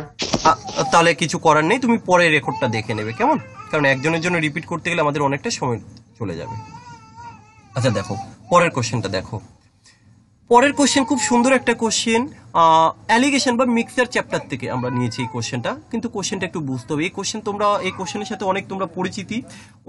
তাহলে কিছু করার নেই, তুমি পরে রেকর্ডটা দেখে নেবে, কেমন? কারণ একজনের জন্য রিপিট করতে গেলে আমাদের অনেকটা সময় চলে যাবে। আচ্ছা দেখো পরের কোশ্চেনটা দেখো। পরের কোশ্চেন খুব সুন্দর একটা কোশ্চেন, অ্যালিগেশন বা মিক্সার চ্যাপ্টার থেকে আমরা নিয়েছি এই কোশ্চেনটা। কিন্তু কোশ্চেনটা একটু বুঝতে হবে। এই কোশ্চেন তোমরা এই কোশ্চেনের সাথে অনেক তোমরা পরিচিতি,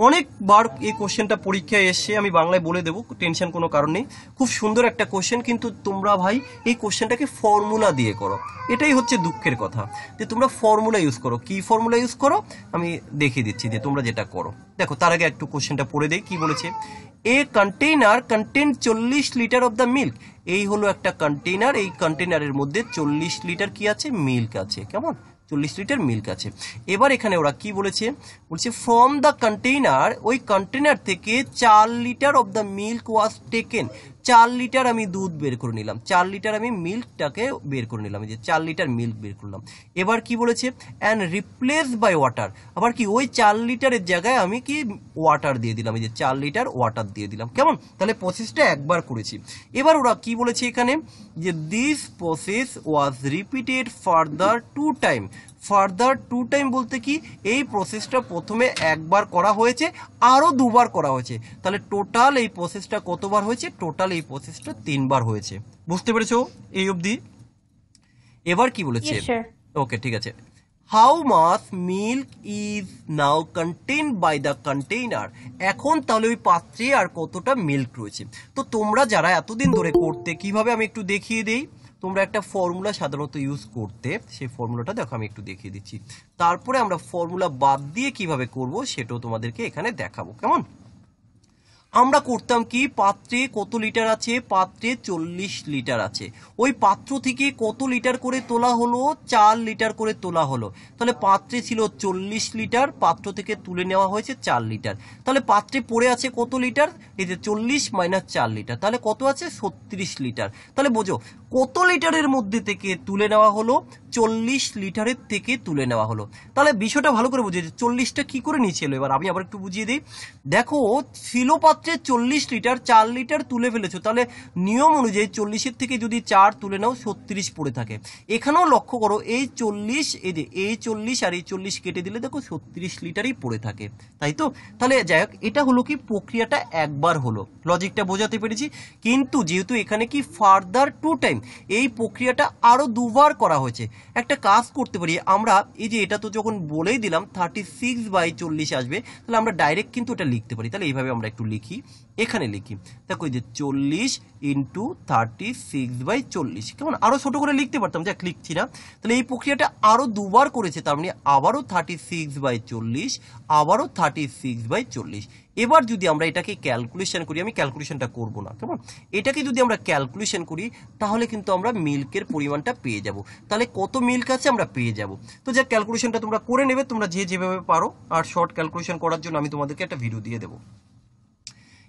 অনেকবার এই কোশ্চেনটা পরীক্ষায় এসছে। আমি বাংলায় বলে দেবো, টেনশন কোনো কারণ নেই। খুব সুন্দর একটা কোশ্চেন, কিন্তু তোমরা ভাই এই কোশ্চেনটাকে ফর্মুলা দিয়ে করো। এটাই হচ্ছে দুঃখের কথা যে তোমরা ফর্মুলা ইউজ করো। কি ফর্মুলা ইউজ করো আমি দেখিয়ে দিচ্ছি যে তোমরা যেটা করো। দেখো তার আগে একটু কোশ্চেনটা পড়ে দেই কি বলেছে। A container contain 40 litre of the milk. এই হলো একটা কন্টেইনার, এই কন্টেইনারের মধ্যে 40 লিটার কি আছে? মিল্ক আছে। কেমন? 40 লিটার মিল্ক আছে। এবার এখানে ওরা কি বলেছে? বলছে ফ্রম দ্য কন্টেইনার, ওই কন্টেইনার থেকে 4 litre of the milk was taken. 4 litre আমি দুধ বের করে নিলাম, 4 লিটার আমি মিল্কটাকে বের করে নিলাম, এই যে 4 লিটার মিল্ক বের করলাম। এবার কি বলেছে, অ্যান্ড রিপ্লেস বাই ওয়াটার, আবার কি ওই 4 লিটারের জায়গায় আমি কি ওয়াটার দিয়ে দিলাম, এই যে 4 লিটার ওয়াটার দিয়ে দিলাম। কেমন, তাহলে প্রসেসটা একবার করেছি। এবার ওরা কি বলেছে এখানে, যে this process was repeated further 2 time. Further 2 time বলতে কি, এই প্রসেসটা প্রথমে একবার করা হয়েছে, আরো 2 বার করা হয়েছে, তাহলে টোটাল এই প্রসেসটা কতবার হয়েছে, টোটাল এই প্রসেসটা 3 বার হয়েছে। বুঝতে পেরেছো এই অবধি? এবার কি বলেছে, ওকে ঠিক আছে, how much milk is now contain by the container. এখন তাহলে ওই পাত্রে আর কতটা মিল্ক রয়েছে। তো তোমরা যারা এতদিন ধরে করতে, কিভাবে আমি একটু দেখিয়ে দেই। তোমরা একটা ফর্মুলা সাধারণত ইউজ করতে, সেই ফর্মুলাটা দেখো আমি একটু দেখিয়ে দিচ্ছি, তারপরে আমরা ফর্মুলা বাদ দিয়ে কিভাবে করব সেটাও তোমাদেরকে এখানে দেখাবো। কেমন, আমরা করতাম কি, পাত্রে কত লিটার আছে, পাত্রে 40 লিটার আছে, ওই পাত্র থেকে কত লিটার করে তোলা হলো, 4 লিটার করে তোলা হলো। তাহলে পাত্রে ছিল 40 লিটার, পাত্র থেকে তুলে নেওয়া হয়েছে 4 লিটার, তাহলে পাত্রে পড়ে আছে কত লিটার, এই যে 40 মাইনাস 4 লিটার, তাহলে কত আছে 36 লিটার। তাহলে বোঝো কত লিটারের মধ্যে থেকে তুলে নেওয়া হলো, 40 লিটারের থেকে তুলে নেওয়া হলো। তাহলে বিষয়টা ভালো করে বুঝিয়ে, 40টা কি করে নিয়েছিল, এবার আমি আবার একটু বুঝিয়ে দিই। দেখো ছিল পাত্রে 40 লিটার, 4 লিটার তুলে ফেলেছো, তাহলে নিয়ম অনুযায়ী 40-এর থেকে যদি 4 তুলে নাও 36 পড়ে থাকে। এখানেও লক্ষ্য করো, এই 40, এই যে এই 40 আর এই 40 কেটে দিলে দেখো 36 লিটারই পড়ে থাকে, তাই তো? তাহলে যাই হোক, এটা হলো কি প্রক্রিয়াটা একবার হলো, লজিকটা বোঝাতে পেরেছি। কিন্তু যেহেতু এখানে কি ফার্দার 2 টাইম, এই প্রক্রিয়াটা আরো 2 বার করা হয়েছে। একটা কাজ করতে পারি আমরা, এই যে এটা তো যখন বলেই দিলাম 36/40 আসবে, তাহলে আমরা ডাইরেক্ট কিন্তু এটা লিখতে পারি। তাহলে এইভাবে আমরা একটু লিখি, এখানে লিখি, দেখো এই যে 40 ইন্টু 36/40, কেমন, আরো ছোট করে লিখতে পারতাম, যাক লিখছি না। তাহলে এই প্রক্রিয়াটা আরো 2 বার করেছে, তার মানে আবারও 36/40, আবারও 36/40। এবার যদি আমরা এটাকে ক্যালকুলেশন করি, আমি ক্যালকুলেশনটা করব না, কেমন, এটাকে যদি আমরা ক্যালকুলেশন করি তাহলে কিন্তু আমরা মিল্কের পরিমাণটা পেয়ে যাব। তাহলে কত মিল্ক আছে আমরা পেয়ে যাব। তো যা ক্যালকুলেশনটা তোমরা করে নেবে, তোমরা যেভাবে পারো, আর শর্ট ক্যালকুলেশন করার জন্য আমি তোমাদেরকে একটা ভিডিও দিয়ে দেবো।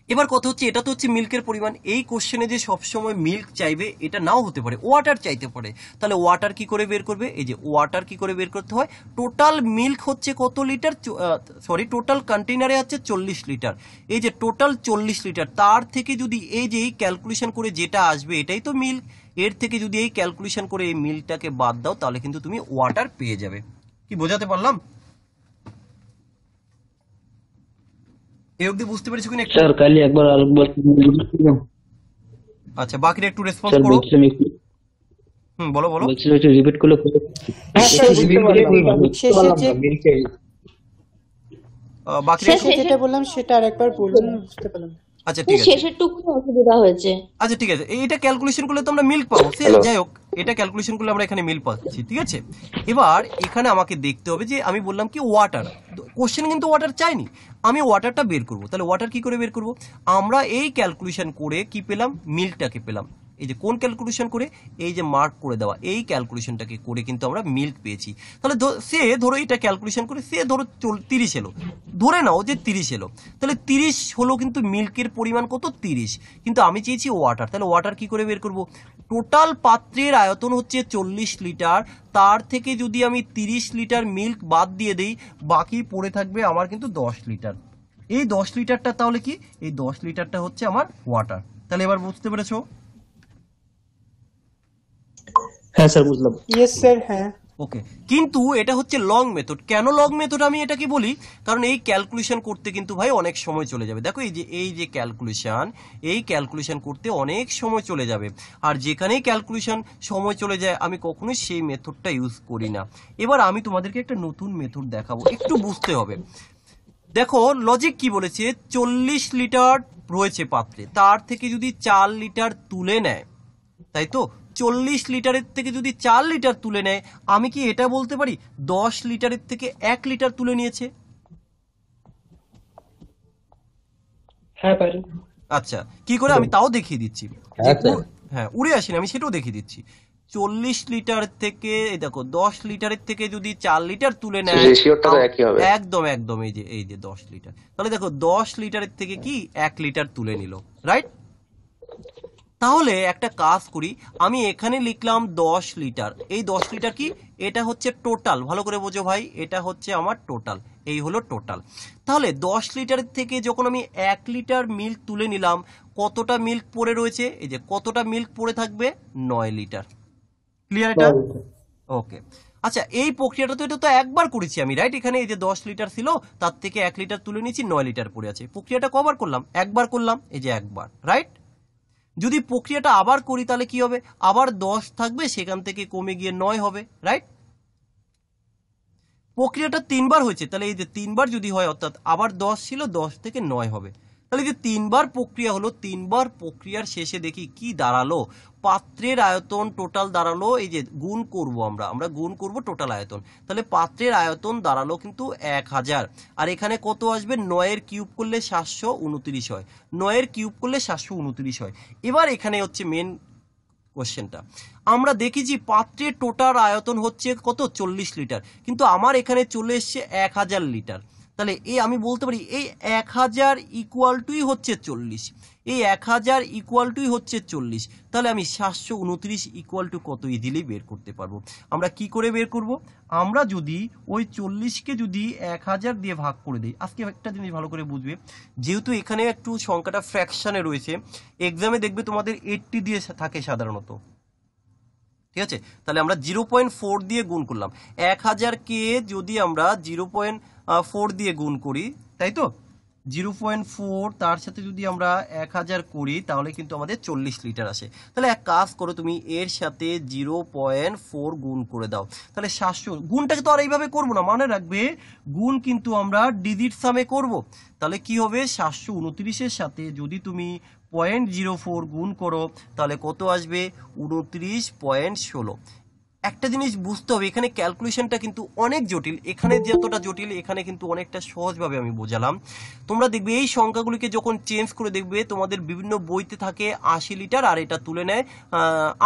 এবার কথা হচ্ছে, এটা তো হচ্ছে মিল্কের পরিমাণ। এই কোশ্চেনে যে সবসময় মিল্ক চাইবে এটা নাও হতে পারে, ওয়াটার চাইতে পারে। তাহলে ওয়াটার কি করে বের করবে, এই যে ওয়াটার কি করে বের করতে হয়, টোটাল মিল্ক হচ্ছে কত লিটার, সরি টোটাল কন্টেইনারে আছে 40 লিটার, এই যে টোটাল 40 লিটার, তার থেকে যদি এই যে এই ক্যালকুলেশন করে যেটা আসবে এটাই তো মিল্ক, এর থেকে যদি এই ক্যালকুলেশন করে এই মিল্কটাকে বাদ দাও তাহলে কিন্তু তুমি ওয়াটার পেয়ে যাবে। কি বোঝাতে পারলাম? এই অবধি বুঝতে পেরেছো কিনা? স্যার কালি একবার আরেকবার আচ্ছা, বাকিটা একটু রেসপন্স করো। বলো বলো। বলছিলাম একটু রিপিট করলে বাকিটা যেটা বললাম সেটা আরেকবার বলুন, বুঝতে পারলাম। আচ্ছা ঠিক আছে, শেষের টুকু অসুবিধা হয়েছে। আচ্ছা ঠিক আছে, এইটা ক্যালকুলেশন করলে তো আমরা মিল্ক পাবো। যাই হোক, এটা ক্যালকুলেশন করলে আমরা এখানে মিল পাচ্ছি, ঠিক আছে। এবার এখানে আমাকে দেখতে হবে যে আমি বললাম কি ওয়াটার, কোশ্চেন কিন্তু ওয়াটার চাইনি, আমি ওয়াটারটা বের করব। তাহলে ওয়াটার কি করে বের করব, আমরা এই ক্যালকুলেশন করে কি পেলাম, মিল্কটাকে পেলাম। এই যে কোন ক্যালকুলেশন করে, এই যে মার্ক করে দেওয়া এই ক্যালকুলেশনটাকে করে কিন্তু আমরা মিল্ক পেয়েছি। তাহলে সে ধরো এটা ক্যালকুলেশন করে সে ধরো 30 এলো, ধরে নাও যে 30 এলো, তাহলে 30 হলো কিন্তু মিল্কের পরিমাণ কত 30, কিন্তু আমি চেয়েছি ওয়াটার। তাহলে ওয়াটার কি করে বের করব, টোটাল পাত্রের আয়তন হচ্ছে 40 লিটার, তার থেকে যদি আমি 30 লিটার মিল্ক বাদ দিয়ে দেই বাকি পড়ে থাকবে আমার কিন্তু 10 লিটার। এই 10 লিটারটা তাহলে কি, এই 10 লিটারটা হচ্ছে আমার ওয়াটার। তাহলে এবার বুঝতে পেরেছো? হ্যাঁ স্যার বুঝলাম। ইয়েস স্যার, হ্যাঁ। ওকে, কিন্তু এটা হচ্ছে লং মেথড। কেন লং মেথড আমি এটাকে বলি, কারণ এই ক্যালকুলেশন করতে কিন্তু ভাই অনেক সময় চলে যাবে। দেখো এই যে ক্যালকুলেশন করতে অনেক সময় চলে যাবে, আর যেখানেই ক্যালকুলেশন সময় চলে যায় আমি কখনোই সেই মেথডটা ইউজ করি না। এবার আমি তোমাদেরকে একটা নতুন মেথড দেখাবো, একটু বুঝতে হবে। দেখো লজিক কি বলেছে, 40 লিটার রয়েছে পাত্রে, তার থেকে যদি 4 লিটার তুলে নেয়, তাই তো 40 লিটারের থেকে যদি 4 লিটার তুলে নেয়, আমি কি এটা বলতে পারি 10 লিটারের থেকে 1 লিটার তুলে নিয়েছে? হ্যাঁ পারি। আচ্ছা কি করে আমি তাও দেখিয়ে দিচ্ছি। হ্যাঁ উড়ে আসেনি, আমি সেটাও দেখিয়ে দিচ্ছি। 40 লিটার থেকে এই দেখো 10 লিটারের থেকে যদি 4 লিটার তুলে নেয়, রেশিওটা তো একই হবে। একদম একদম, এই যে 10 লিটার, তাহলে দেখো 10 লিটারের থেকে কি 1 লিটার তুলে নিল, রাইট? তাহলে একটা কাজ করি, আমি এখানে লিখলাম 10 লিটার। এই 10 লিটার কি, এটা হচ্ছে টোটাল, ভালো করে বোঝো ভাই, এটা হচ্ছে আমার টোটাল, এই হলো টোটাল। তাহলে 10 লিটারের থেকে যখন আমি 1 লিটার মিল্ক তুলে নিলাম, কতটা মিল্ক পড়ে রয়েছে, এই যে কতটা মিল্ক পড়ে থাকবে, 9 লিটার। ক্লিয়ার এটা? ওকে। আচ্ছা, এই প্রক্রিয়াটা তো এটা তো একবার করেছি আমি, রাইট? এখানে এই যে 10 লিটার ছিল, তার থেকে 1 লিটার তুলে নিয়েছি, 9 লিটার পড়ে আছে। প্রক্রিয়াটা কবার করলাম? একবার করলাম, এই যে একবার, রাইট? যদি প্রক্রিয়াটা আবার করি তাহলে কি হবে, আবার 10 থাকবে, সেখান থেকে কমে গিয়ে 9 হবে, রাইট? প্রক্রিয়াটা 3বার হয়েছে, তাহলে এই যে 3বার যদি হয়, অর্থাৎ আবার 10 ছিল, 10 থেকে 9 হবে। তাহলে যে 3বার প্রক্রিয়া হলো, 3বার প্রক্রিয়ার শেষে দেখি কি দাঁড়ালো, পাত্রের আয়তন টোটাল দাঁড়ালো, এই যে গুণ করব আমরা গুণ করব টোটাল আয়তন। তাহলে পাত্রের আয়তন দাঁড়ালো কিন্তু 1000, আর এখানে কত আসবে, 9 এর কিউব করলে 729 হয়, 9 এর কিউব করলে 729 হয়। এবার এখানে হচ্ছে মেন কোশ্চেনটা, আমরা দেখেছি পাত্রের টোটাল আয়তন হচ্ছে কত, 40 লিটার, কিন্তু আমার এখানে চলে এসছে 1000 লিটার। তাহলে এই আমি বলতে পারি এই 1000 ইকুয়াল টুই হচ্ছে 40, এই 1000 ইকুয়াল টুই হচ্ছে 40। তাহলে আমি 729 ইকুয়াল টু কত ইজিলি বের করতে পারবো। আমরা কি করে বের করব, আমরা যদি ওই 40কে যদি 1000 দিয়ে ভাগ করে দিই, আজকে একটা জিনিস ভালো করে বুঝবে, যেহেতু এখানে একটু সংখ্যাটা ফ্র্যাকশনে রয়েছে, এক্সামে দেখবে তোমাদের 80 দিয়ে থাকে সাধারণত, ঠিক আছে? তাহলে আমরা 0.4 দিয়ে গুণ করলাম, 1000কে যদি আমরা 0.4 দিয়ে গুণ করি, তাই তো 0.4 তার সাথে যদি আমরা 1000 করি, তাহলে কিন্তু আমাদের 40 লিটার আসে। তাহলে এক কাজ করো, তুমি এর সাথে 0.4 গুণ করে দাও, তাহলে 700। গুণটাকে তো আর এইভাবে করবো না, মনে রাখবে গুণ কিন্তু আমরা ডিজিট সামে করব। তাহলে কি হবে, 729-এর সাথে যদি তুমি 0.04 গুণ করো, তাহলে কত আসবে, 29.16। একটা জিনিস বুঝতে হবে, এখানে ক্যালকুলেশনটা কিন্তু অনেক জটিল, এখানে যতটা জটিল এখানে কিন্তু অনেকটা সহজভাবে আমি বোঝালাম। তোমরা দেখবে এই সংখ্যাগুলিকে যখন চেঞ্জ করে দেখবে, তোমাদের বিভিন্ন বইতে থাকে 80 লিটার, আর এটা তুলে নেয়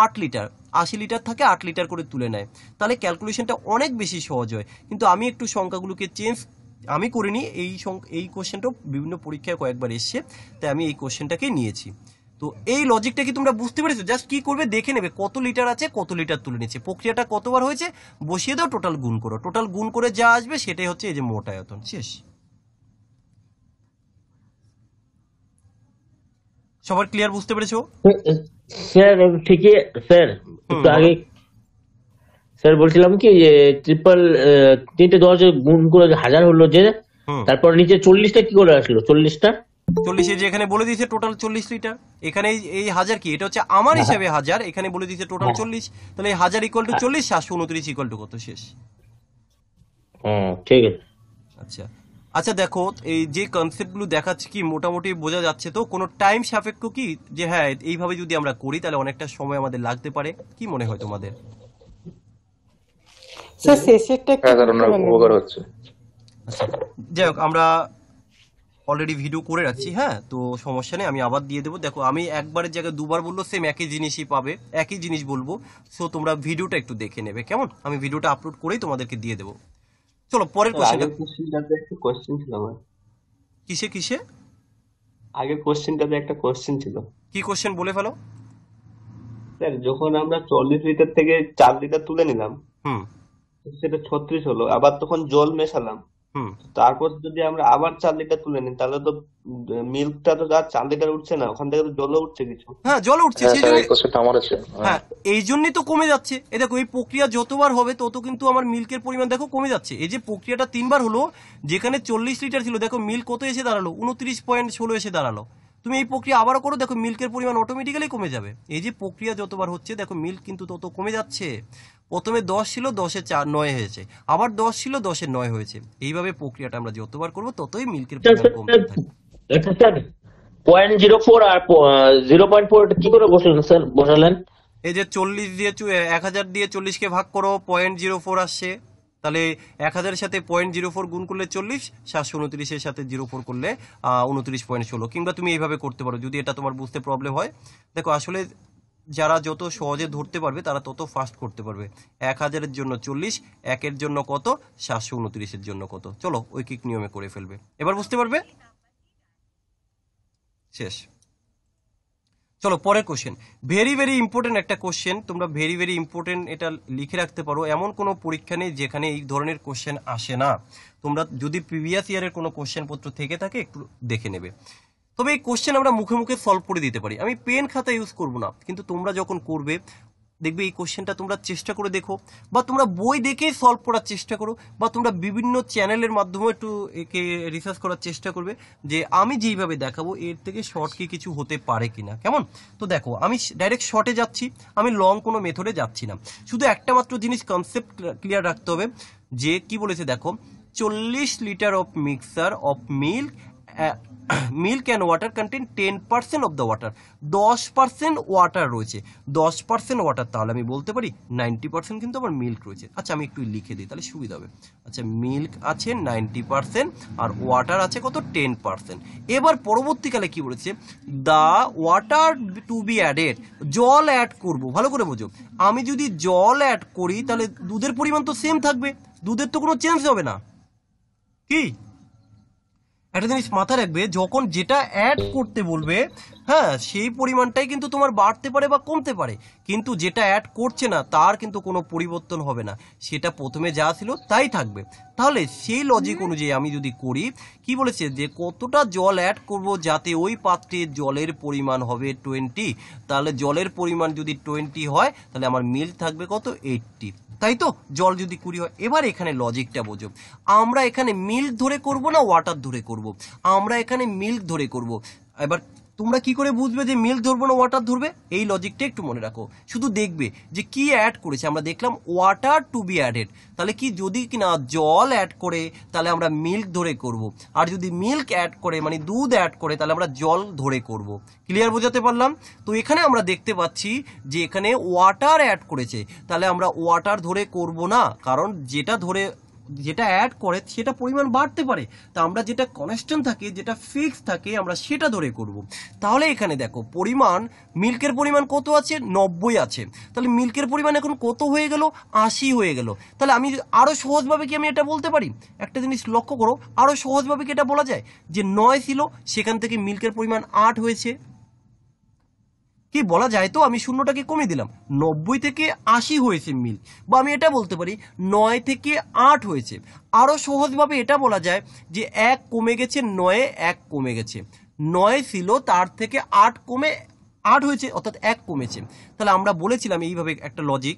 8 লিটার, 80 লিটার থাকে 8 লিটার করে তুলে নেয়, তাহলে ক্যালকুলেশনটা অনেক বেশি সহজ হয়। কিন্তু আমি একটু সংখ্যাগুলোকে চেঞ্জ আমি করিনি, এই কোশ্চেনটাও বিভিন্ন পরীক্ষায় কয়েকবার এসছে, তাই আমি এই কোশ্চেনটাকে নিয়েছি। তো এই লজিকটা কি তোমরা বুঝতে পেরেছো? জাস্ট কি করবে, দেখে নেবে কত লিটার আছে, কত লিটার তুলে নিচ্ছে, প্রক্রিয়াটা কতবার হয়েছে বসিয়ে দাও, টোটাল গুণ করো, টোটাল গুণ করে যা আসবে সেটাই হচ্ছে এই যে মোট আয়তন। শেষ। সবার ক্লিয়ার, বুঝতে পেরেছো? স্যার ঠিকই স্যার, একটু আগে স্যার বলছিলাম কি যে ট্রিপল 3টে 10 গুণ করে 1000 হলো, যে তারপর নিচে 40টা কি করে আসলো, 40টা 40 যে এখানে বলে দিয়েছে টোটাল 40 লিটার, এখানে এই 1000 কি, এটা হচ্ছে আমার হিসাবে 1000, এখানে বলে দিয়েছে টোটাল 40, তাহলে 1000 ইকুয়াল টু 40, 729 ইকুয়াল টু কত, শেষ। ঠিক আছে। আচ্ছা আচ্ছা, দেখো এই যে কনসেপ্টগুলো দেখাচ্ছি কি মোটামুটি বোঝা যাচ্ছে তো? কোনো টাইম সাপেক্ষ কি, যে হ্যাঁ এইভাবে যদি আমরা করি তাহলে অনেকটা সময় আমাদের লাগতে পারে, কি মনে হয় তোমাদের? স্যার শেষেরটা একটু উপকার হচ্ছে। আচ্ছা, যাই হোক, আমরা অলরেডি ভিডিও করে রাখছি, হ্যাঁ, তো সমস্যা নেই, আমি আবার দিয়ে দেবো। দেখো আমি একবারের জায়গায় দুবার বললো সেম একই জিনিসই পাবে, একই জিনিস বলবো, সো তোমরা ভিডিওটা একটু দেখে নেবে, কেমন? আমি ভিডিওটা আপলোড করেই তোমাদেরকে দিয়ে দেবো। চলো পরের কোশ্চেনটা। কোশ্চেনটাতে একটা কোশ্চেন ছিল আমার। কিসে কিসে? আগের কোশ্চেনটাতে একটা কোশ্চেন ছিল। কি কোশ্চেন বলে ফেলো। স্যার যখন আমরা 40 লিটার থেকে 4 লিটার তুলে নিলাম, সেটা 36 হলো, আবার তখন জল মেশালাম, তারপর যদি আমরা আবার 4 লিটার তুলে নিই, তাহলে তো মিল্কটা তো আর 4 লিটার উঠছে না, ওখান থেকে তো জলও উঠছে কিছু। হ্যাঁ, জল উঠছে, আমার আছে। হ্যাঁ, এই জন্যই তো কমে যাচ্ছে। এই দেখো, এই প্রক্রিয়া যতবার হবে তত কিন্তু আমার মিল্কের পরিমাণ দেখো কমে যাচ্ছে। এই যে প্রক্রিয়াটা 3বার হলো, যেখানে 40 লিটার ছিল, দেখো মিল্ক কত এসে দাঁড়ালো, 29.16 এসে দাঁড়ালো। তুমি এই প্রক্রিয়া আবারও করো, দেখো মিল্কের পরিমাণ অটোমেটিক্যালি কমে যাবে। এই যে প্রক্রিয়া যতবার হচ্ছে, দেখো মিল্ক কিন্তু তত কমে যাচ্ছে। প্রথমে 10 ছিল, 10-এ 9 হয়েছে, আবার 10 ছিল, 10-এ 9 হয়েছে। এইভাবে প্রক্রিয়াটা আমরা যতবার করবো ততই মিল্কের পরিমাণ কমতে থাকবে। আচ্ছা স্যার, 0.04 আর 0.4 কি করে বসালেন? এই যে 40 দিয়ে 1000 দিয়ে 40কে ভাগ করো, 0.04 আসছে, তাহলে 1000-এর সাথে 0.04 গুণ করলে 40, 729-এর সাথে 0.4 করলে 29.16। কিংবা তুমি এইভাবে করতে পারো যদি এটা তোমার বুঝতে প্রবলেম হয়। দেখো আসলে যারা যত সহজে ধরতে পারবে তারা তত ফাস্ট করতে পারবে। 1000-এর জন্য 40, 1-এর জন্য কত, 729-এর জন্য কত, চলো ঐকিক নিয়মে করে ফেলবে, এবার বুঝতে পারবে। শেষ। চলো পরের কোশ্চেন, ভেরি ভেরি ইম্পর্টেন্ট একটা কোশ্চেন, তোমরা ভেরি ভেরি ইম্পর্টেন্ট এটা লিখে রাখতে পারো। এমন কোনো পরীক্ষা নেই যেখানে এই ধরনের কোশ্চেন আসে না। তোমরা যদি প্রিভিয়াস ইয়ারের কোনো কোশ্চেন পত্র থেকে থাকে একটু দেখে নেবে। তবে এই কোশ্চেন আমরা মুখে মুখে সলভ করে দিতে পারি, আমি পেন খাতা ইউজ করব না, কিন্তু তোমরা যখন করবে দেখবে এই কোশ্চেনটা তোমরা চেষ্টা করে দেখো, বা তোমরা বই দেখেই সলভ করার চেষ্টা করো, বা তোমরা বিভিন্ন চ্যানেলের মাধ্যমে একটু একে রিসার্চ করার চেষ্টা করবে যে আমি যেইভাবে দেখাবো এর থেকে শর্ট কি কিছু হতে পারে কিনা। কেমন? তো দেখো আমি ডাইরেক্ট শর্টে যাচ্ছি, আমি লং কোনো মেথডে যাচ্ছি না। শুধু একটা মাত্র জিনিস কনসেপ্ট ক্লিয়ার রাখতে হবে যে কি বলেছে দেখো, 40 litre of mixer of milk and water contain 10% of the water. 10% water রয়েছে, 10% ওয়াটার, তাহলে আমি বলতে পারি 90% কিন্তু আমার মিল্ক রয়েছে। আচ্ছা আমি একটু লিখে দিই তাহলে সুবিধা হবে। আচ্ছা মিল্ক আছে 90% আর ওয়াটার আছে কত 10%। এবার পরবর্তীকালে কি বলেছে, the water to be added, জল অ্যাড করব। ভালো করে বোঝো, আমি যদি জল অ্যাড করি তাহলে দুধের পরিমাণ তো সেম থাকবে, দুধের তো কোনো চেঞ্জ হবে না। কি একটা জিনিস মাথায় রাখবে, যখন যেটা অ্যাড করতে বলবে হ্যাঁ সেই পরিমাণটাই কিন্তু তোমার বাড়তে পারে বা কমতে পারে, কিন্তু যেটা অ্যাড করছে না তার কিন্তু কোনো পরিবর্তন হবে না, সেটা প্রথমে যা ছিল তাই থাকবে। তাহলে সেই লজিক অনুযায়ী আমি যদি করি, কি বলেছে যে কতটা জল অ্যাড করব যাতে ওই পাত্রে জলের পরিমাণ হবে 20, তাহলে জলের পরিমাণ যদি 20 হয় তাহলে আমার মিল্ক থাকবে কত 80, তাই তো? জল যদি 20 হয়। এবার এখানে লজিকটা বোঝো, আমরা এখানে মিল্ক ধরে করব না ওয়াটার ধরে করব? আমরা এখানে মিল্ক ধরে করব। এবার তোমরা কি করে বুঝবে যে মিল্ক ধরবো না ওয়াটার ধরবে? এই লজিকটা একটু মনে রাখো, শুধু দেখবে যে কি অ্যাড করেছে। আমরা দেখলাম ওয়াটার টু বি অ্যাডেড, তাহলে কি যদি কিনা জল অ্যাড করে তাহলে আমরা মিল্ক ধরে করব, আর যদি মিল্ক অ্যাড করে মানে দুধ অ্যাড করে তাহলে আমরা জল ধরে করব। ক্লিয়ার বোঝাতে পারলাম? তো এখানে আমরা দেখতে পাচ্ছি যে এখানে ওয়াটার অ্যাড করেছে, তাহলে আমরা ওয়াটার ধরে করব না, কারণ যেটা অ্যাড করে সেটা পরিমাণ বাড়তে পারে, তা আমরা যেটা কনস্ট্যান্ট থাকে যেটা ফিক্স থাকে আমরা সেটা ধরে করব। তাহলে এখানে দেখো পরিমাণ, মিল্কের পরিমাণ কত আছে 90 আছে, তাহলে মিল্কের পরিমাণ এখন কত হয়ে গেল 80 হয়ে গেল। তাহলে আমি আরো সহজভাবে কি আমি এটা বলতে পারি, একটা জিনিস লক্ষ্য করো, আরো সহজভাবে কি এটা বলা যায় যে 9 ছিল সেখান থেকে মিল্কের পরিমাণ 8 হয়েছে। কি বলা যায় তো, আমি শূন্যটাকে কমিয়ে দিলাম, 90 থেকে 80 হয়েছে মিল, বা আমি এটা বলতে পারি 9 থেকে 8 হয়েছে। আরো সহজভাবে এটা বলা যায় যে 1 কমে গেছে, 9 1 কমে গেছে, 9 ছিল তার থেকে 8 কমে 8 হয়েছে, অর্থাৎ 1 কমেছে। তাহলে আমরা বলেছিলাম এইভাবে একটা লজিক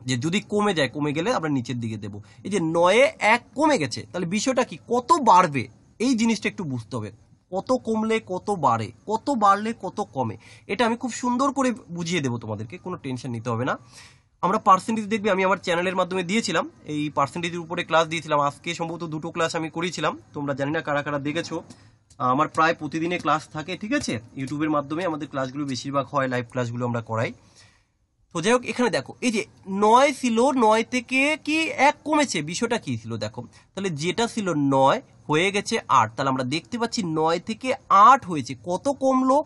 যে যদি কমে যায়, কমে গেলে আমরা নিচের দিকে দেবো। এই যে 9 1 কমে গেছে, তাহলে বিষয়টা কি, কত বাড়বে এই জিনিসটা একটু বুঝতে হবে, কত কমলে কত বাড়ে, কত বাড়লে কত কমে, এটা আমি খুব সুন্দর করে বুঝিয়ে দেবো তোমাদেরকে, কোনো টেনশন নিতে হবে না। আমরা পার্সেন্টেজ দেখবে আমি আমার চ্যানেলের মাধ্যমে দিয়েছিলাম, এই পার্সেন্টেজের উপরে ক্লাস দিয়েছিলাম, আজকে সম্ভবত 2টো ক্লাস আমি করেছিলাম, তোমরা জানি না কারা কারা দেখেছো। আমার প্রায় প্রতিদিনে ক্লাস থাকে, ঠিক আছে, ইউটিউবের মাধ্যমে আমাদের ক্লাসগুলো বেশিরভাগ হয়, লাইভ ক্লাসগুলো আমরা করাই। তো যাই হোক এখানে দেখো এই যে 9 ছিল, 9 থেকে কি 1 কমেছে, বিষয়টা কি ছিল দেখো, তাহলে যেটা ছিল 9 হয়ে গেছে 8, তাহলে আমরা দেখতে পাচ্ছি 9 থেকে 8 হয়েছে, কত কমলো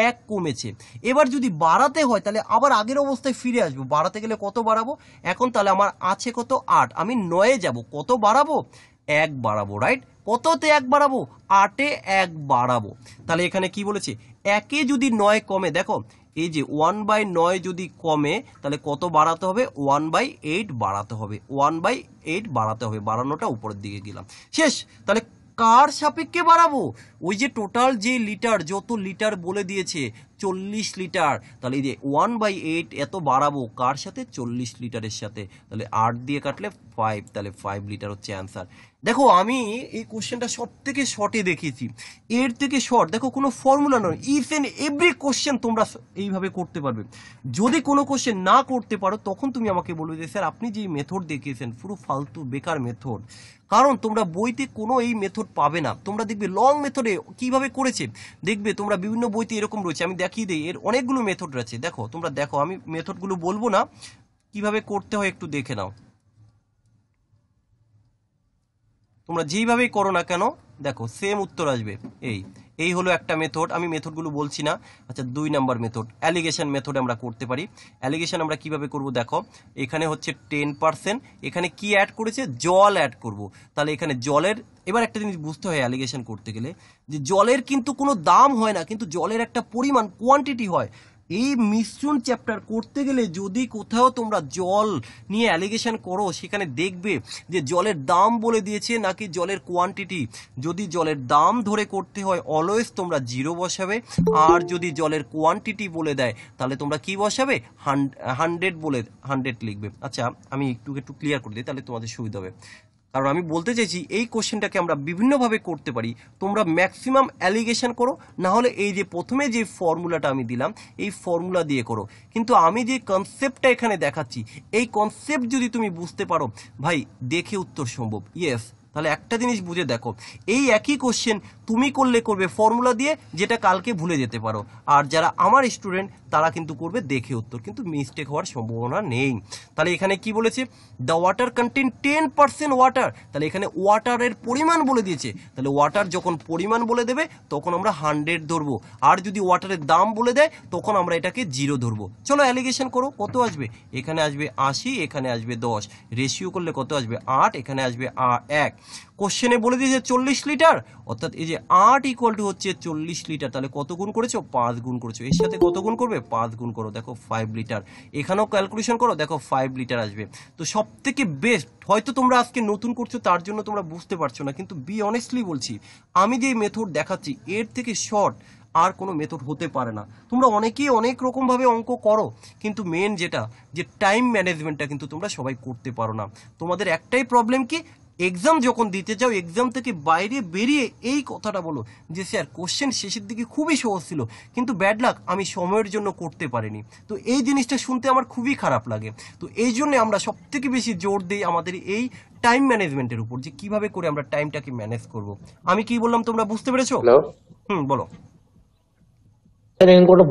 1 কমেছে। এবার যদি বাড়াতে হয় তাহলে আবার আগের অবস্থায় ফিরে আসবো, বাড়াতে গেলে কত বাড়াবো, এখন তাহলে আমার আছে কত 8, আমি 9-এ যাব, কত বাড়াবো 1 বাড়াবো, রাইট, কততে 1 বাড়াবো 8-এ 1 বাড়াবো। তাহলে এখানে কি বলেছে, 1-এ যদি 9 কমে, দেখো এই যে 1/9 যদি কমে তাহলে কত বাড়াতে হবে, 1/8 বাড়াতে হবে, 1/8 বাড়াতে হবে, বাড়ানোটা উপরের দিকে গেলাম, শেষ। তাহলে কার সাপেক্ষে বাড়াবো, ওই যে টোটাল যে লিটার, যত লিটার বলে দিয়েছে 40 লিটার, তাহলে এই যে 1/8 এত বাড়াবো কার সাথে, 40 লিটারের সাথে, তাহলে 8 দিয়ে কাটলে 5, তাহলে 5 লিটার হচ্ছে অ্যান্সার। দেখো আমি এই কোশ্চেনটা সব থেকে শর্টে দেখিয়েছি, এর থেকে শর্ট দেখো কোনো ফর্মুলা নয়, ইফ এন্ড এভরি কোশ্চেন তোমরা এইভাবে করতে পারবে। যদি কোনো কোশ্চেন না করতে পারো তখন তুমি আমাকে বলবে যে স্যার আপনি যে মেথড দেখিয়েছেন পুরো ফালতু বেকার মেথড, কারণ তোমরা বইতে কোনো এই মেথড পাবে না। তোমরা দেখবে লং মেথডে কিভাবে করেছে, দেখবে তোমরা বিভিন্ন বইতে এরকম রয়েছে, আমি দেখিয়ে দিই, এর অনেকগুলো মেথড রয়েছে, দেখো তোমরা দেখো, আমি মেথডগুলো বলবো না, কিভাবে করতে হয় একটু দেখে নাও, তোমরা যেইভাবেই করো না কেন দেখো সেম উত্তর আসবে। এই হলো একটা মেথড, আমি মেথডগুলো বলছি না। আচ্ছা 2 নাম্বার মেথড, অ্যালিগেশন মেথড আমরা করতে পারি। অ্যালিগেশন আমরা কিভাবে করব দেখো, এখানে হচ্ছে 10%, এখানে কি অ্যাড করেছে, জল অ্যাড করব। তাহলে এখানে জলের, এবার একটা জিনিস বুঝতে হয় অ্যালিগেশন করতে গেলে, যে জলের কিন্তু কোনো দাম হয় না, কিন্তু জলের একটা পরিমাণ, কোয়ান্টিটি হয়। এই মিশ্রণ চ্যাপ্টার করতে গেলে যদি কোথাও তোমরা জল নিয়ে অ্যালিগেশন করো, সেখানে দেখবে যে জলের দাম বলে দিয়েছে নাকি জলের কোয়ান্টিটি। যদি জলের দাম ধরে করতে হয় অলওয়েজ তোমরা 0 বসাবে, আর যদি জলের কোয়ান্টিটি বলে দেয় তাহলে তোমরা কি বসাবে, 100 বলে 100 লিখবে। আচ্ছা আমি একটু ক্লিয়ার করে দিই, তাহলে তোমাদের সুবিধা হবে। কারণ আমি বলতে চাইছি এই কোশ্চেনটাকে আমরা বিভিন্নভাবে করতে পারি। তোমরা ম্যাক্সিমাম অ্যালিগেশন করো, না হলে এই যে প্রথমে যে ফর্মুলাটা আমি দিলাম এই ফর্মুলা দিয়ে করো। কিন্তু আমি যে কনসেপ্টটা এখানে দেখাচ্ছি, এই কনসেপ্ট যদি তুমি বুঝতে পারো ভাই, দেখে উত্তর সম্ভব। ইয়েস, তাহলে একটা জিনিস বুঝে দেখো, এই একই কোশ্চেন তুমি করবে ফর্মুলা দিয়ে, যেটা কালকে ভুলে যেতে পারো। আর যারা আমার স্টুডেন্ট তারা কিন্তু করবে দেখে উত্তর, কিন্তু মিস্টেক হওয়ার সম্ভাবনা নেই। তাহলে এখানে কি বলেছে, দ্য ওয়াটার কন্টেন 10% ওয়াটার, তাহলে এখানে ওয়াটারের পরিমাণ বলে দিয়েছে। তাহলে ওয়াটার যখন পরিমাণ বলে দেবে তখন আমরা 100 ধরবো, আর যদি ওয়াটারের দাম বলে দেয় তখন আমরা এটাকে 0 ধরবো। চলো অ্যালিগেশন করো, কত আসবে, এখানে আসবে 80, এখানে আসবে 10, রেশিও করলে কত আসবে 8, এখানে আসবে 1। কোশ্চেনে বলে দিয়েছে 40 লিটার, অর্থাৎ এই যে 8 ইকুয়াল টু হচ্ছে 40 লিটার। তাহলে কত গুণ করেছো, 5 গুণ করেছো। এর সাথে কত গুণ করবে, 5 গুণ করো, দেখো 5 লিটার। এখানেও ক্যালকুলেশন করো, দেখো 5 লিটার আসবে। তো সব থেকে বেস্ট, হয়তো তোমরা আজকে নতুন করছো তার জন্য তোমরা বুঝতে পারছো না, কিন্তু বি অনেস্টলি বলছি, আমি যে মেথড দেখাচ্ছি এর থেকে শর্ট আর কোনো মেথড হতে পারে না। তোমরা অনেকেই অনেক রকমভাবে অঙ্ক করো, কিন্তু মেন যেটা, যে টাইম ম্যানেজমেন্টটা কিন্তু তোমরা সবাই করতে পারো না। তোমাদের একটাই প্রবলেম কি, এক্সাম যখন দিতে যাও এক্সাম থেকে বাইরে বেরিয়ে এই কথাটা বলো যে স্যার কোশ্চেন শেষের দিকে খুবই সহজ ছিল, কিন্তু ব্যাড লাক আমি সময়ের জন্য করতে পারিনি। তো এই জিনিসটা শুনতে আমার খুবই খারাপ লাগে। তো এই জন্য আমরা সব থেকে বেশি জোর দিই আমাদের এই টাইম ম্যানেজমেন্টের উপর, যে কিভাবে করে আমরা টাইমটাকে ম্যানেজ করব। আমি কি বললাম তোমরা বুঝতে পেরেছো? বলো।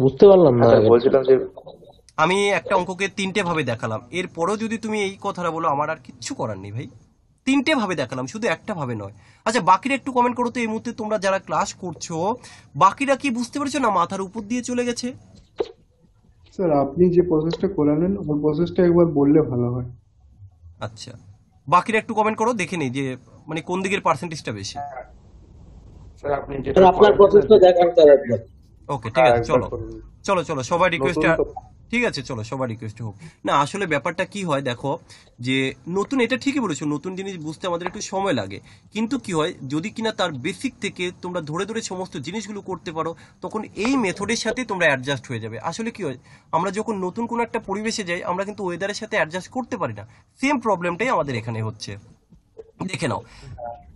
বুঝতে পারলাম না, বলছিলাম যে আমি একটা অঙ্ককে 3টে ভাবে দেখালাম, এরপরও যদি তুমি এই কথাটা বলো আমার আর কিচ্ছু করার নেই ভাই। 3টে ভাবে দেখালাম, শুধু একটা ভাবে নয়। আচ্ছা বাকিরা একটু কমেন্ট করো তো, এই মুহূর্তে তোমরা যারা ক্লাস করছো বাকিরা কি বুঝতে পেরেছো না মাথার উপর দিয়ে চলে গেছে? স্যার আপনি যে প্রসেসটা করালেন ওই প্রসেসটা একবার বললে ভালো হয়। আচ্ছা বাকিরা একটু কমেন্ট করো, দেখে নেই যে মানে কোন দিকের পার্সেন্টেজটা বেশি। স্যার আপনি যেটা আপনার প্রসেসটা দেখান স্যার একবার। ওকে ঠিক আছে, চলো সবাই রিকোয়েস্ট, ঠিক আছে চলো সবার রিকোয়েস্ট হোক। না আসলে ব্যাপারটা কি হয় দেখো, যে নতুন, এটা ঠিকই বলেছো, নতুন জিনিস বুঝতে আমাদের একটু সময় লাগে, কিন্তু কি হয় যদি কিনা তার বেসিক থেকে তোমরা ধরে ধরে সমস্ত জিনিসগুলো করতে পারো, তখন এই মেথডের সাথে তোমরা অ্যাডজাস্ট হয়ে যাবে। আসলে কি হয়, আমরা যখন নতুন কোনো একটা পরিবেশে যাই আমরা কিন্তু ওয়েদারের সাথে অ্যাডজাস্ট করতে পারি না, সেম প্রবলেমটাই আমাদের এখানে হচ্ছে। দেখে নাও,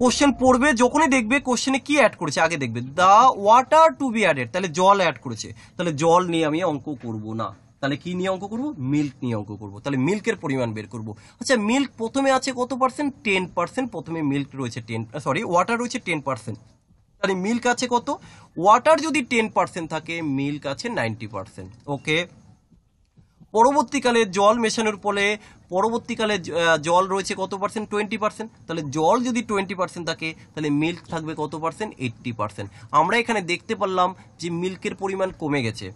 কোশ্চেন পড়বে যখনই দেখবে কোশ্চেনে কি অ্যাড করেছে আগে দেখবে, the water to be added, তাহলে জল অ্যাড করেছে, তাহলে জল নিয়ে আমি অঙ্ক করব না, তাহলে কি নিয়ে অঙ্ক করব, মিল্ক নিয়ে অঙ্ক করব। তাহলে মিল্কের পরিমাণ বের করব। আচ্ছা মিল্ক প্রথমে আছে কত পার্সেন্ট, 10%, প্রথমে মিল্ক রয়েছে ওয়াটার রয়েছে 10%, তাহলে মিল্ক আছে কত, ওয়াটার যদি 10% থাকে মিল্ক আছে 90%। ওকে, পরবর্তীকালে জল মেশানোর ফলে পরবর্তীকালে জল রয়েছে কত পার্সেন্ট, 20%, তাহলে জল যদি 20% থাকে তাহলে মিল্ক থাকবে কত পার্সেন্ট, 80%। আমরা এখানে দেখতে পারলাম যে মিল্কের পরিমাণ কমে গেছে,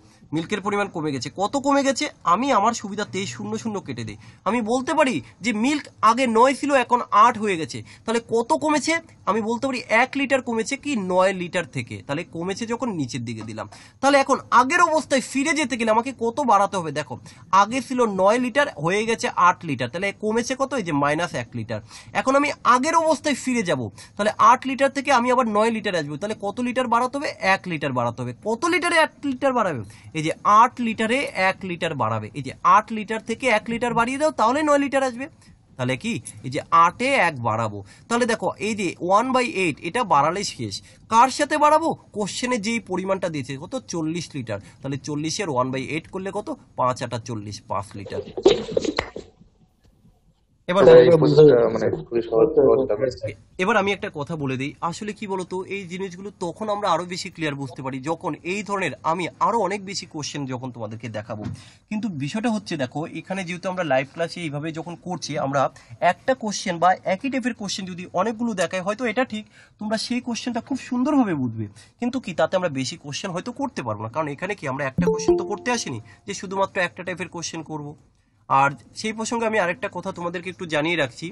কত কমে গেছে, আমি আমার সুবিধাতে 0 কেটে দিই, আমি বলতে পারি যে মিল্ক আগে 9 ছিল এখন 8 হয়ে গেছে, তাহলে কত কমেছে, আমি বলতে পারি 1 লিটার কমেছে কি 9 লিটার থেকে, তাহলে কমেছে যখন নিচের দিকে দিলাম। তাহলে এখন আগের অবস্থায় ফিরে যেতে গেলে আমাকে কত বাড়াতে হবে, দেখো আগে ছিল 9 লিটার হয়ে গেছে 8 লিটার, তাহলে কমেছে কত, এই যে -1 লিটার। এখন আমি আগের অবস্থায় ফিরে যাব, তাহলে 8 লিটার থেকে আমি আবার 9 লিটার আসবো, তাহলে কত লিটার বাড়াতে হবে, 1 লিটার বাড়াতে হবে। কত লিটারে 1 লিটার বাড়াবে, এই যে 8 লিটারে 1 লিটার বাড়াবে, এই যে 8 লিটার থেকে 1 লিটার বাড়িয়ে দাও তাহলে 9 লিটার আসবে। তাহলে কি, এই যে 8-এ 1 বাড়াবো, তাহলে দেখো এই যে 1/8 এটা বাড়ালে শেষ, কার সাথে বাড়াবো, কোশ্চেনে যেই পরিমাণটা দিয়েছে কত, 40 লিটার, তাহলে 40-এর 1/8 করলে কত, 5 × 8 = 40, 5 লিটার। এবার স্যার এই প্রসেসটা মানে খুবই সহজ ব্যাপার। এবার আমি একটা কথা বলে দিই, আসলে কি বলতো, এই জিনিসগুলো তখন আমরা আরো বেশি ক্লিয়ার বুঝতে পারি যখন এই ধরনের আমি আরো অনেক বেশি কোশ্চেন যখন তোমাদেরকে দেখাবো। কিন্তু বিষয়টা হচ্ছে দেখো, এখানে যেহেতু আমরা লাইভ ক্লাসে এইভাবে যখন করছি, আমরা একটা কোশ্চেন বা একই টাইপের কোশ্চেন যদি অনেকগুলো দেখায়, হয়তো এটা ঠিক তোমরা সেই কোশ্চেনটা খুব সুন্দরভাবে বুঝবে, কিন্তু কি তাতে আমরা বেশি কোশ্চেন হয়তো করতে পারবো না, কারণ এখানে কি আমরা একটা কোশ্চেন তো করতে আসিনি যে শুধুমাত্র একটা টাইপের কোশ্চেন করব। আর সেই প্রসঙ্গে আমি আরেকটা কথা তোমাদেরকে একটু জানিয়ে রাখছি,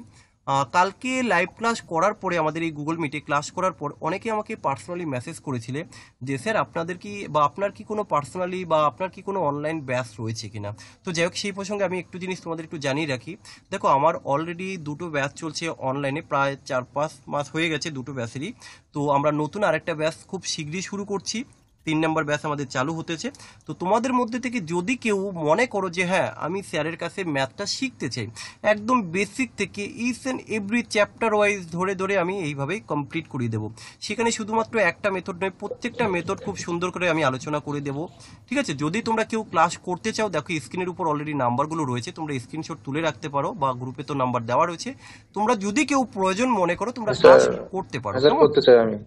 কালকে লাইভ ক্লাস করার পরে আমাদের এই গুগল মিটে ক্লাস করার পর অনেকে আমাকে পার্সোনালি মেসেজ করেছিলে যে স্যার আপনাদের কি বা আপনার কি কোনো পার্সোনালি বা আপনার কি কোনো অনলাইন ব্যাচ রয়েছে কিনা। তো যাই হোক, সেই প্রসঙ্গে আমি একটু জিনিস তোমাদের একটু জানিয়ে রাখি। দেখো, আমার অলরেডি দুটো ব্যাচ চলছে অনলাইনে, প্রায় 4-5 মাস হয়ে গেছে দুটো ব্যাচেরই। তো আমরা নতুন আরেকটা ব্যাচ খুব শীঘ্রই শুরু করছি, 3 নম্বর ব্যাচ আমাদের চালু হতেছে। তো তোমাদের মধ্যে থেকে যদি কেউ মনে করো যে হ্যাঁ আমি স্যারের কাছে ম্যাথটা শিখতে চাই, একদম বেসিক থেকে each and every chapter wise ধরে ধরে আমি এইভাবেই কমপ্লিট করিয়ে দেবো। সেখানে শুধুমাত্র একটা মেথড নয়, প্রত্যেকটা মেথড খুব সুন্দর করে আমি আলোচনা করে দেবো। ঠিক আছে, যদি তোমরা কেউ ক্লাস করতে চাও, দেখো স্ক্রিনের উপর অলরেডি নাম্বারগুলো রয়েছে, তোমরা স্ক্রিনশট তুলে রাখতে পারো বা গ্রুপে তো নাম্বার দেওয়া রয়েছে। তোমরা যদি কেউ প্রয়োজন মনে করো তোমরা ক্লাস করতে পারো। স্যার করতে চাই আমি।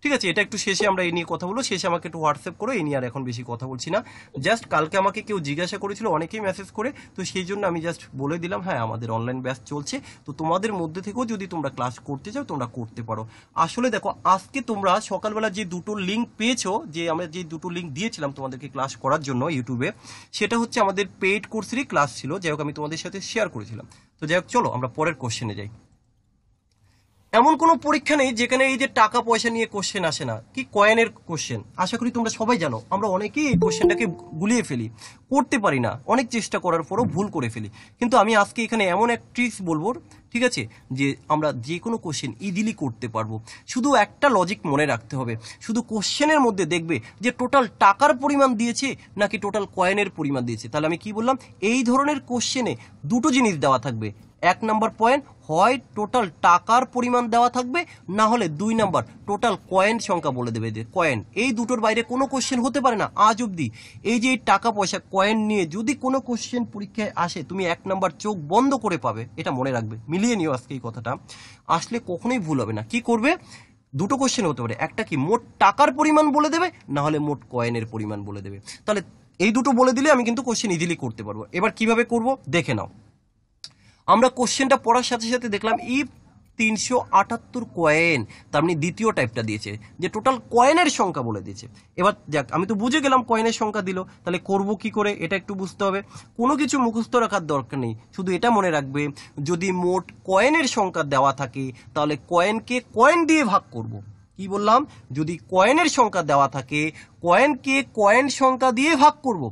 ঠিক আছে, এটা একটু শেষে আমরা এই নিয়ে কথা বলবো, শেষে আমাকে একটু হোয়াটসঅ্যাপ করো, এই নিয়ে আর এখন বেশি কথা বলছি না। জাস্ট কালকে আমাকে কেউ জিজ্ঞাসা করেছিল, অনেকেই মেসেজ করে, তো সেই জন্য আমি জাস্ট বলে দিলাম হ্যাঁ আমাদের অনলাইন ব্যাচ চলছে। তো তোমাদের মধ্যে থেকেও যদি তোমরা ক্লাস করতে চাও তোমরা করতে পারো। আসলে দেখো, আজকে তোমরা সকালবেলা যে দুটো লিঙ্ক পেয়েছো, যে আমরা যে দুটো লিঙ্ক দিয়েছিলাম তোমাদেরকে ক্লাস করার জন্য ইউটিউবে, সেটা হচ্ছে আমাদের পেইড কোর্সেরই ক্লাস ছিল, যাই হোক আমি তোমাদের সাথে শেয়ার করেছিলাম। তো যাই হোক, চলো আমরা পরের কোশ্চেনে যাই। এমন কোনো পরীক্ষা নেই যেখানে এই যে টাকা পয়সা নিয়ে কোশ্চেন আসে না, কি কয়েনের কোশ্চেন। আশা করি তোমরা সবাই জানো, আমরা অনেকেই এই কোশ্চেনটাকে গুলিয়ে ফেলি, করতে পারি না, অনেক চেষ্টা করার পরও ভুল করে ফেলি। কিন্তু আমি আজকে এখানে এমন এক ট্রিক্স বলবো, ঠিক আছে, যে আমরা যে কোনো কোশ্চেন ইজিলি করতে পারবো। শুধু একটা লজিক মনে রাখতে হবে, শুধু কোশ্চেনের মধ্যে দেখবে যে টোটাল টাকার পরিমাণ দিয়েছে নাকি টোটাল কয়েনের পরিমাণ দিয়েছে। তাহলে আমি কি বললাম, এই ধরনের কোশ্চেনে দুটো জিনিস দেওয়া থাকবে। 1 নাম্বার পয়েন্ট, হয় টোটাল টাকার পরিমাণ দেওয়া থাকবে, না হলে 2 নাম্বার টোটাল কয়েন সংখ্যা বলে দেবে যে কয়েন। এই দুটোর বাইরে কোনো কোশ্চেন হতে পারে না আজ অব্দি। এই যে টাকা পয়সা কয়েন নিয়ে যদি কোনো কোশ্চেন পরীক্ষায় আসে, তুমি 1 নাম্বার চোখ বন্ধ করে পাবে, এটা মনে রাখবে, মিলিয়ে নিও আজকে এই কথাটা, আসলে কখনোই ভুল হবে না। কি করবে, দুটো কোশ্চেন হতে পারে, একটা কি মোট টাকার পরিমাণ বলে দেবে, না হলে মোট কয়েনের পরিমাণ বলে দেবে। তাহলে এই দুটো বলে দিলে আমি কিন্তু কোশ্চেন ইজিলি করতে পারবো। এবার কিভাবে করব দেখে নাও। আমরা কোশ্চেনটা পড়ার সাথে সাথে দেখলাম ইফ 378 কয়েন, তার মানে দ্বিতীয় টাইপটা দিয়েছে যে টোটাল কয়েনের সংখ্যা বলে দিয়েছে। এবার যাক, আমি তো বুঝে গেলাম কয়েনের সংখ্যা দিল, তাহলে করব কি করে, এটা একটু বুঝতে হবে। কোনো কিছু মুখস্থ রাখার দরকার নেই, শুধু এটা মনে রাখবে, যদি মোট কয়েনের সংখ্যা দেওয়া থাকে তাহলে কয়েনকে কয়েন দিয়ে ভাগ করব। কি বললাম, যদি কয়েনের সংখ্যা দেওয়া থাকে কয়েনকে কয়েন সংখ্যা দিয়ে ভাগ করব।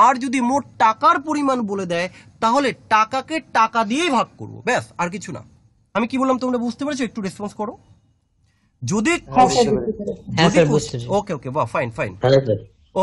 আর যদি মোট টাকার পরিমাণ বলে দেয় তাহলে টাকাকে টাকা দিয়েই ভাগ করব, ব্যাস, আর কিছু না। আমি কি বললাম তোমরা বুঝতে পেরেছো? একটু রেসপন্স করো যদি। ওকে ওকে, বাহ, ফাইন ফাইন,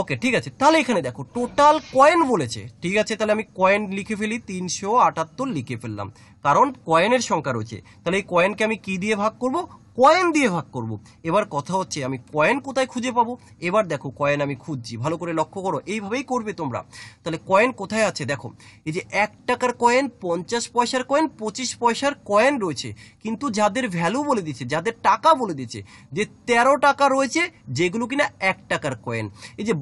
ওকে, ঠিক আছে। তাহলে এখানে দেখো টোটাল কয়েন বলেছে, ঠিক আছে, তাহলে আমি কয়েন লিখে ফেলি, 378 লিখে ফেললাম, কারণ কয়েনের সংখ্যা রয়েছে। তাহলে এই কয়েনকে আমি কি দিয়ে ভাগ করব, কয়েন দিয়ে ভাগ করব। এবার কথা হচ্ছে আমি কয়েন কোথায় খুঁজে পাবো। এবার দেখো কয়েন আমি খুঁজছি, ভালো করে লক্ষ্য করো, এইভাবেই করবে তোমরা। তাহলে কয়েন কোথায় আছে দেখো, এই যে 1 টাকার কয়েন, 50 পয়সার কয়েন, 25 পয়সার কয়েন রয়েছে, কিন্তু যাদের ভ্যালু বলে দিচ্ছে, যাদের টাকা বলে দিচ্ছে, যে 13 টাকা রয়েছে যেগুলো কিনা 1 টাকার কয়েন, এই যে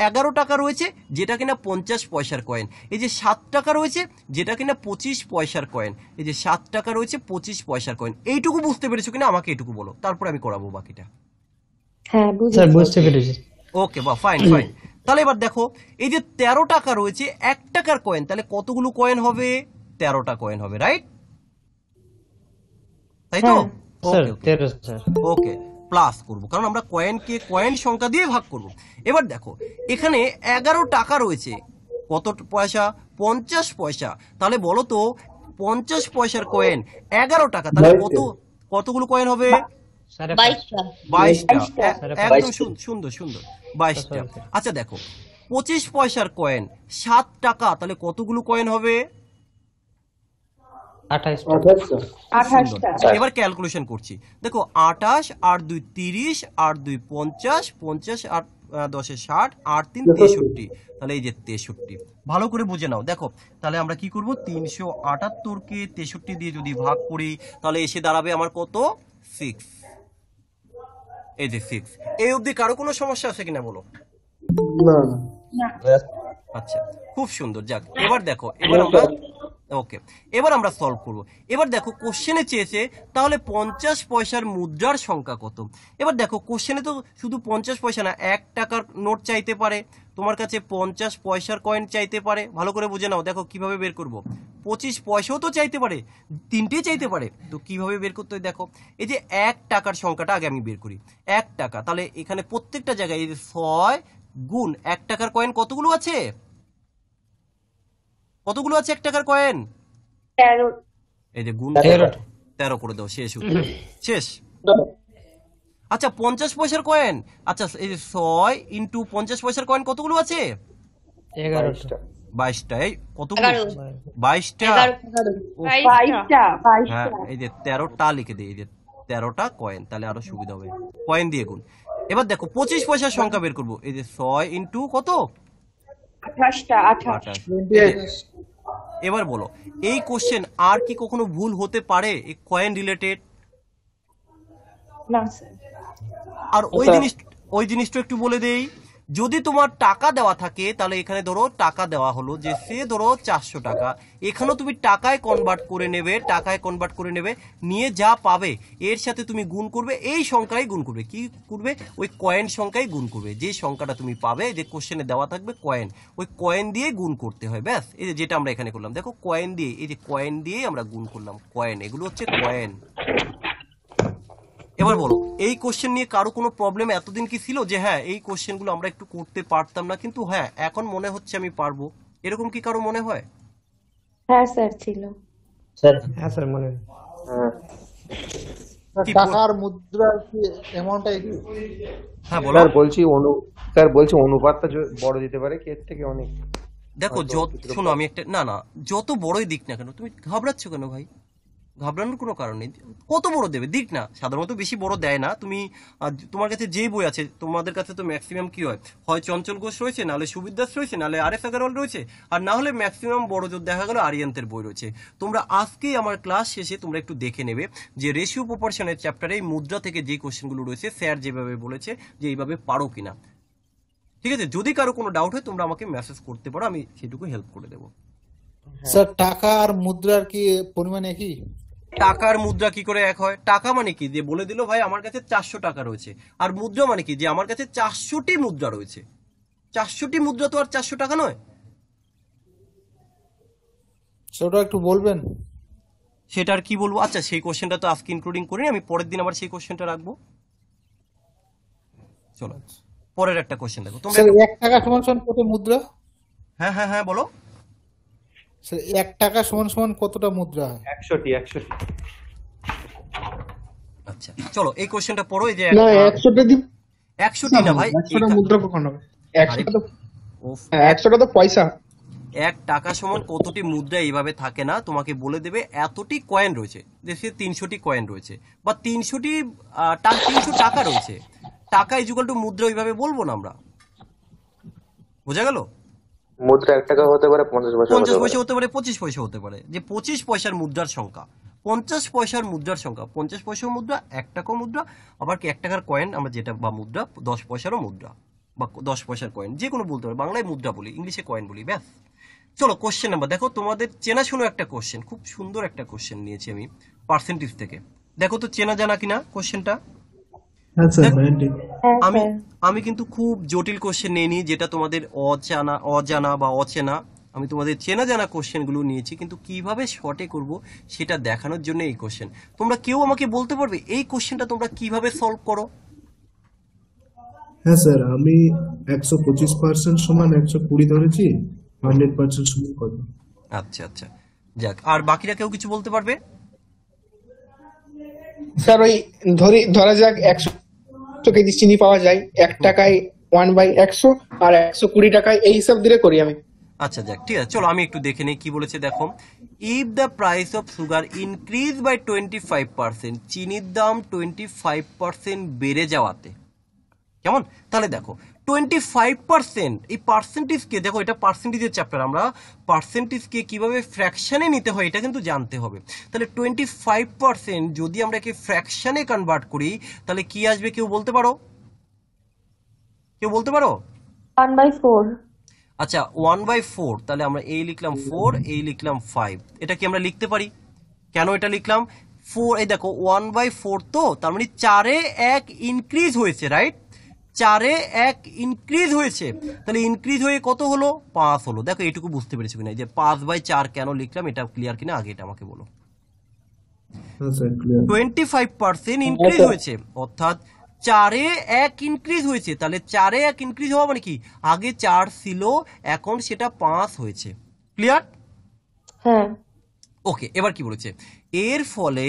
11 টাকা রয়েছে যেটা কিনা 50 পয়সার কয়েন, এই যে 7 টাকা রয়েছে যেটা কিনা 25 পয়সার কয়েন, এই যে 7 টাকা রয়েছে 25 পয়সার কয়েন। এইটুকু বুঝতে পেরেছো কিনা আমাকে এটুকু বলো, তারপর আমি করাবো বাকিটা। হ্যাঁ বুঝতে পেরেছি। ওকে, বাহ, ফাইন ফাইন। তাহলে এবার দেখো, এই যে 13 টাকা রয়েছে 1 টাকার কয়েন, তাহলে কতগুলো কয়েন হবে, 13টা কয়েন হবে, রাইট? তাই তো? ওকে, প্লাস করব, কারণ আমরা কয়েনকে কয়েন সংখ্যা দিয়ে ভাগ করব। এবার দেখো এখানে 11 টাকা রয়েছে, কত পয়সা, 50 পয়সা। তাহলে বলো তো 50 পয়সার কয়েন 11 টাকা, তাহলে কতগুলো কয়েন হবে, 22টা। একদম সুন্দর সুন্দর, 22টা। আচ্ছা দেখো 25 পয়সার কয়েন 7 টাকা, তাহলে কতগুলো কয়েন হবে, 28টা। এবার ক্যালকুলেশন করছি, দেখো 28 আর 2 30 আর 2 50, 50 আর 10 60, 8 3 63, তাহলে এই যে 63। ভালো করে বুঝে নাও, দেখো তাহলে আমরা কি করব, 378কে 63 দিয়ে যদি ভাগ করি তাহলে এসে দাঁড়াবে আমার কত, 6। এই যে 6। এই অবধি কারো কোনো সমস্যা আছে কিনা বলো? আচ্ছা, খুব সুন্দর। যাক, এবার দেখো, এবার আমরা ওকে, এবার আমরা সলভ করব। এবার দেখো কোশ্চেনে চেয়েছে তাহলে 50 পয়সার মুদ্রার সংখ্যা কত। এবার দেখো কোশ্চেনে তো শুধু 50 পয়সা না, 1 টাকার নোট চাইতে পারে, তোমার কাছে 50 পয়সার কয়েন চাইতে পারে। ভালো করে বুঝে নাও, দেখো কিভাবে বের করব। 25 পয়সাও তো চাইতে পারে, তিনটেই চাইতে পারে, তো কিভাবে বের করতে হয় দেখো। এই যে 1 টাকার সংখ্যাটা আগে আমি বের করি। 1 টাকা, তাহলে এখানে প্রত্যেকটা জায়গায় এই যে 6 গুণ 1 টাকার কয়েন কতগুলো আছে, কতগুলো আছে 1 টাকার কয়েন? 13। এই যে গুণ 13 করে দাও, শেষ উত্তর, শেষ। আচ্ছা 50 পয়সার কয়েন, আচ্ছা এই যে 6 ইন্টু 50 পয়সার কয়েন কতগুলো আছে? 11টা। 22টা। এই কতগুলো? 22টা। হ্যাঁ, এই যে 13টা লিখে দিই, এই যে 13টা কয়েন, তাহলে আরো সুবিধা হবে, কয়েন দিয়ে গুণ। এবার দেখো 25 পয়সার সংখ্যা বের করবো। এই যে 6 ইন্টু কত, 28। এবার বলো, এই কোশ্চেন আর কি কখনো ভুল হতে পারে এই কয়েন রিলেটেড? না স্যার। আর ওই জিনিসটা একটু বলে দেই, যদি তোমার টাকা দেওয়া থাকে তাহলে এখানে ধরো টাকা দেওয়া হলো যে সে ধরো 400 টাকা, এখানেও তুমি টাকায় কনভার্ট করে নেবে, নিয়ে যা পাবে এর সাথে তুমি গুণ করবে, এই সংখ্যায় গুণ করবে। কি করবে? ওই কয়েন সংখ্যায় গুণ করবে। যে সংখ্যাটা তুমি পাবে, যে কোশ্চেনে দেওয়া থাকবে কয়েন, ওই কয়েন দিয়ে গুণ করতে হয়, ব্যাস। এই যে যেটা আমরা এখানে করলাম, দেখো কয়েন দিয়ে, এই যে কয়েন দিয়ে আমরা গুণ করলাম, কয়েন, এগুলো হচ্ছে কয়েন। এবার বলো, এই কোশ্চেন নিয়ে কারো কোনো প্রবলেম এতদিন কি ছিল যে হ্যাঁ এই কোশ্চেনগুলো আমরা একটু করতে পারতাম না, কিন্তু হ্যাঁ এখন মনে হচ্ছে আমি পারবো, এরকম কি কারো মনে হয়? হ্যাঁ স্যার ছিল। হ্যাঁ স্যার, মনে হয়। টাকার মুদ্রার কি অ্যামাউন্টটা একটু? হ্যাঁ বলো। স্যার বলছি অনুপাতটা বড় দিতে পারে কি এর থেকে অনেক? দেখো শোনো, আমি একটা না যত বড়ই দিক না কেন, তুমি ঘাবড়াচ্ছ কেন ভাই? ঘাবড়ানোর কোনো কারণ নেই, কত বড় দেবে দিক না, সাধারণত বেশি বড় দেয় না। তুমি তোমার কাছে যেই বই আছে, তোমাদের কাছে তো ম্যাক্সিমাম কি হয় চঞ্চল ঘোষ রয়েছে, নাহলে সুবিদ দাস রয়েছে, নাহলে আর এস আগরওয়াল রয়েছে, আর না হলে ম্যাক্সিমাম বড় জোর দেখা গেল আরিয়ান্তের বই রয়েছে। তোমরা আজকেই আমার ক্লাস শেষে তোমরা একটু দেখে নেবে যে রেশিও প্রপোর্শনের চ্যাপ্টারে এই মুদ্রা থেকে যে কোশ্চেনগুলো রয়েছে স্যার যেভাবে বলেছে যে এইভাবে পারো কিনা। ঠিক আছে, যদি কারো কোনো ডাউট হয় তোমরা আমাকে মেসেজ করতে পারো, আমি সেটুকু হেল্প করে দেবো। স্যার টাকা আর মুদ্রার কি পরিমাণ একই? টাকার মুদ্রা কি করে এক হয়? টাকা মানে কি, যে বলে দিল ভাই আমার কাছে 400 টাকা রয়েছে, আর মুদ্রা মানে কি, যে আমার কাছে 400টি মুদ্রা রয়েছে। 400টি মুদ্রা তো আর 400 টাকা নয়। সেটা একটু বলবেন। সেটা আর কি বলবো? আচ্ছা সেই কোশ্চেনটা তো আজকে ইনক্লুডিং করিনি, আমি পরের দিন আবার সেই কোশ্চেনটা রাখবো। চলো পরের একটা কোশ্চেন দেখো তোমরা। 1 টাকা সমান সমান কত মুদ্রা? হ্যাঁ হ্যাঁ হ্যাঁ বলো। 1 টাকা সমান সমান কতটা মুদ্রা হয়? 100টি। আচ্ছা চলো এই কোশ্চেনটা পড়ো। এই যে না 100টি না ভাই, 100টা মুদ্রা কখন হবে? 100টা তো পয়সা। 1 টাকা সমান কতটি মুদ্রা এইভাবে থাকে না, তোমাকে বলে দেবে এতটি কয়েন রয়েছে, যে সে 300টি কয়েন রয়েছে বা 300টি 300 টাকা রয়েছে। টাকা ইকুয়াল টু মুদ্রা ওইভাবে বলবো না আমরা, বোঝা গেল? মুদ্রা 1 টাকা হতে পারে, 50 পয়সা হতে পারে, 25 পয়সা হতে পারে। যে 25 পয়সার মুদ্রার সংখ্যা, 50 পয়সার মুদ্রার সংখ্যা, 50 পয়সাও মুদ্রা, 1 টাকাও মুদ্রা, আবার কি 1 টাকার কয়েন আমরা যেটা বা মুদ্রা, 10 পয়সারও মুদ্রা বা 10 পয়সার কয়েন, যে কোনো বলতে পারে। বাংলায় মুদ্রা বলি, ইংলিশে কয়েন বলি, ব্যাস। চলো কোশ্চেন নাম্বার দেখো, তোমাদের চেনাশোনা একটা কোশ্চেন, খুব সুন্দর একটা কোশ্চেন নিয়েছি আমি পার্সেন্টেজ থেকে। দেখো তো চেনা জানা কিনা কোশ্চেনটা। আমি কিন্তু খুব জটিল কোশ্চেন নিইনি, যেটা তোমাদের অজানা বা অচেনা। আমি তোমাদের চেনা জানা কোশ্চেনগুলো নিয়েছি, কিন্তু কিভাবে শর্টে করব সেটা দেখানোর জন্য এই কোশ্চেন। তোমরা কেউ আমাকে বলতে পারবে এই কোশ্চেনটা তোমরা কিভাবে সলভ করো? হ্যাঁ স্যার, আমি 125% সমান 120 ধরেছি, 100% সমান কত? আচ্ছা আচ্ছা, যাক। আর বাকিরা কেউ কিছু বলতে পারবে? স্যার ওই ধরা যাক 100 কেজি চিনি পাওয়া যায়, 1 টাকায় 1/100 আর 120 টাকায়, এই হিসাব দিয়ে করি আমি। আচ্ছা যাক, ঠিক আছে, চলো আমি একটু দেখে নিই কি বলেছে। দেখো, if the price of sugar increase by 25%, চিনির দাম 25% বেড়ে যাওয়াতে কেমন? তাহলে দেখো 25%, এই পার্সেন্টেজকে দেখো, এটা পার্সেন্টেজের চ্যাপ্টার, আমরা পার্সেন্টেজকে কিভাবে ফ্র্যাকশনে নিতে হয় এটা কিন্তু জানতে হবে। তাহলে 25% যদি আমরা একে ফ্র্যাকশনে কনভার্ট করি তাহলে কি আসবে কেউ বলতে পারো? কেউ বলতে পারো? 1/4। আচ্ছা 1/4, তাহলে আমরা এই লিখলাম 4, এই লিখলাম 5, এটা কি আমরা লিখতে পারি? কেন এটা লিখলাম? 4, এই দেখো 1/4, তো তার মানে 4-এ 1 ইনক্রিজ হয়েছে, রাইট? 4-এ 1 ইনক্রিজ হয়েছে, তাহলে ইনক্রিজ হয়ে কত হলো? 5 হলো। দেখো এইটুকু বুঝতে পেরেছো কিনা, যে 5/4 কেন লিখলাম, এটা ক্লিয়ার কিনা আগে এটা আমাকে বলো। হ্যাঁ স্যার ক্লিয়ার। 25% ইনক্রিজ হয়েছে, অর্থাৎ 4-এ 1 ইনক্রিজ হয়েছে, তাহলে 4-এ 1 ইনক্রিজ হওয়া মানে কি, আগে 4 ছিল এখন সেটা 5 হয়েছে। ক্লিয়ার? হ্যাঁ। ওকে, এবার কি বলেছে, এর ফলে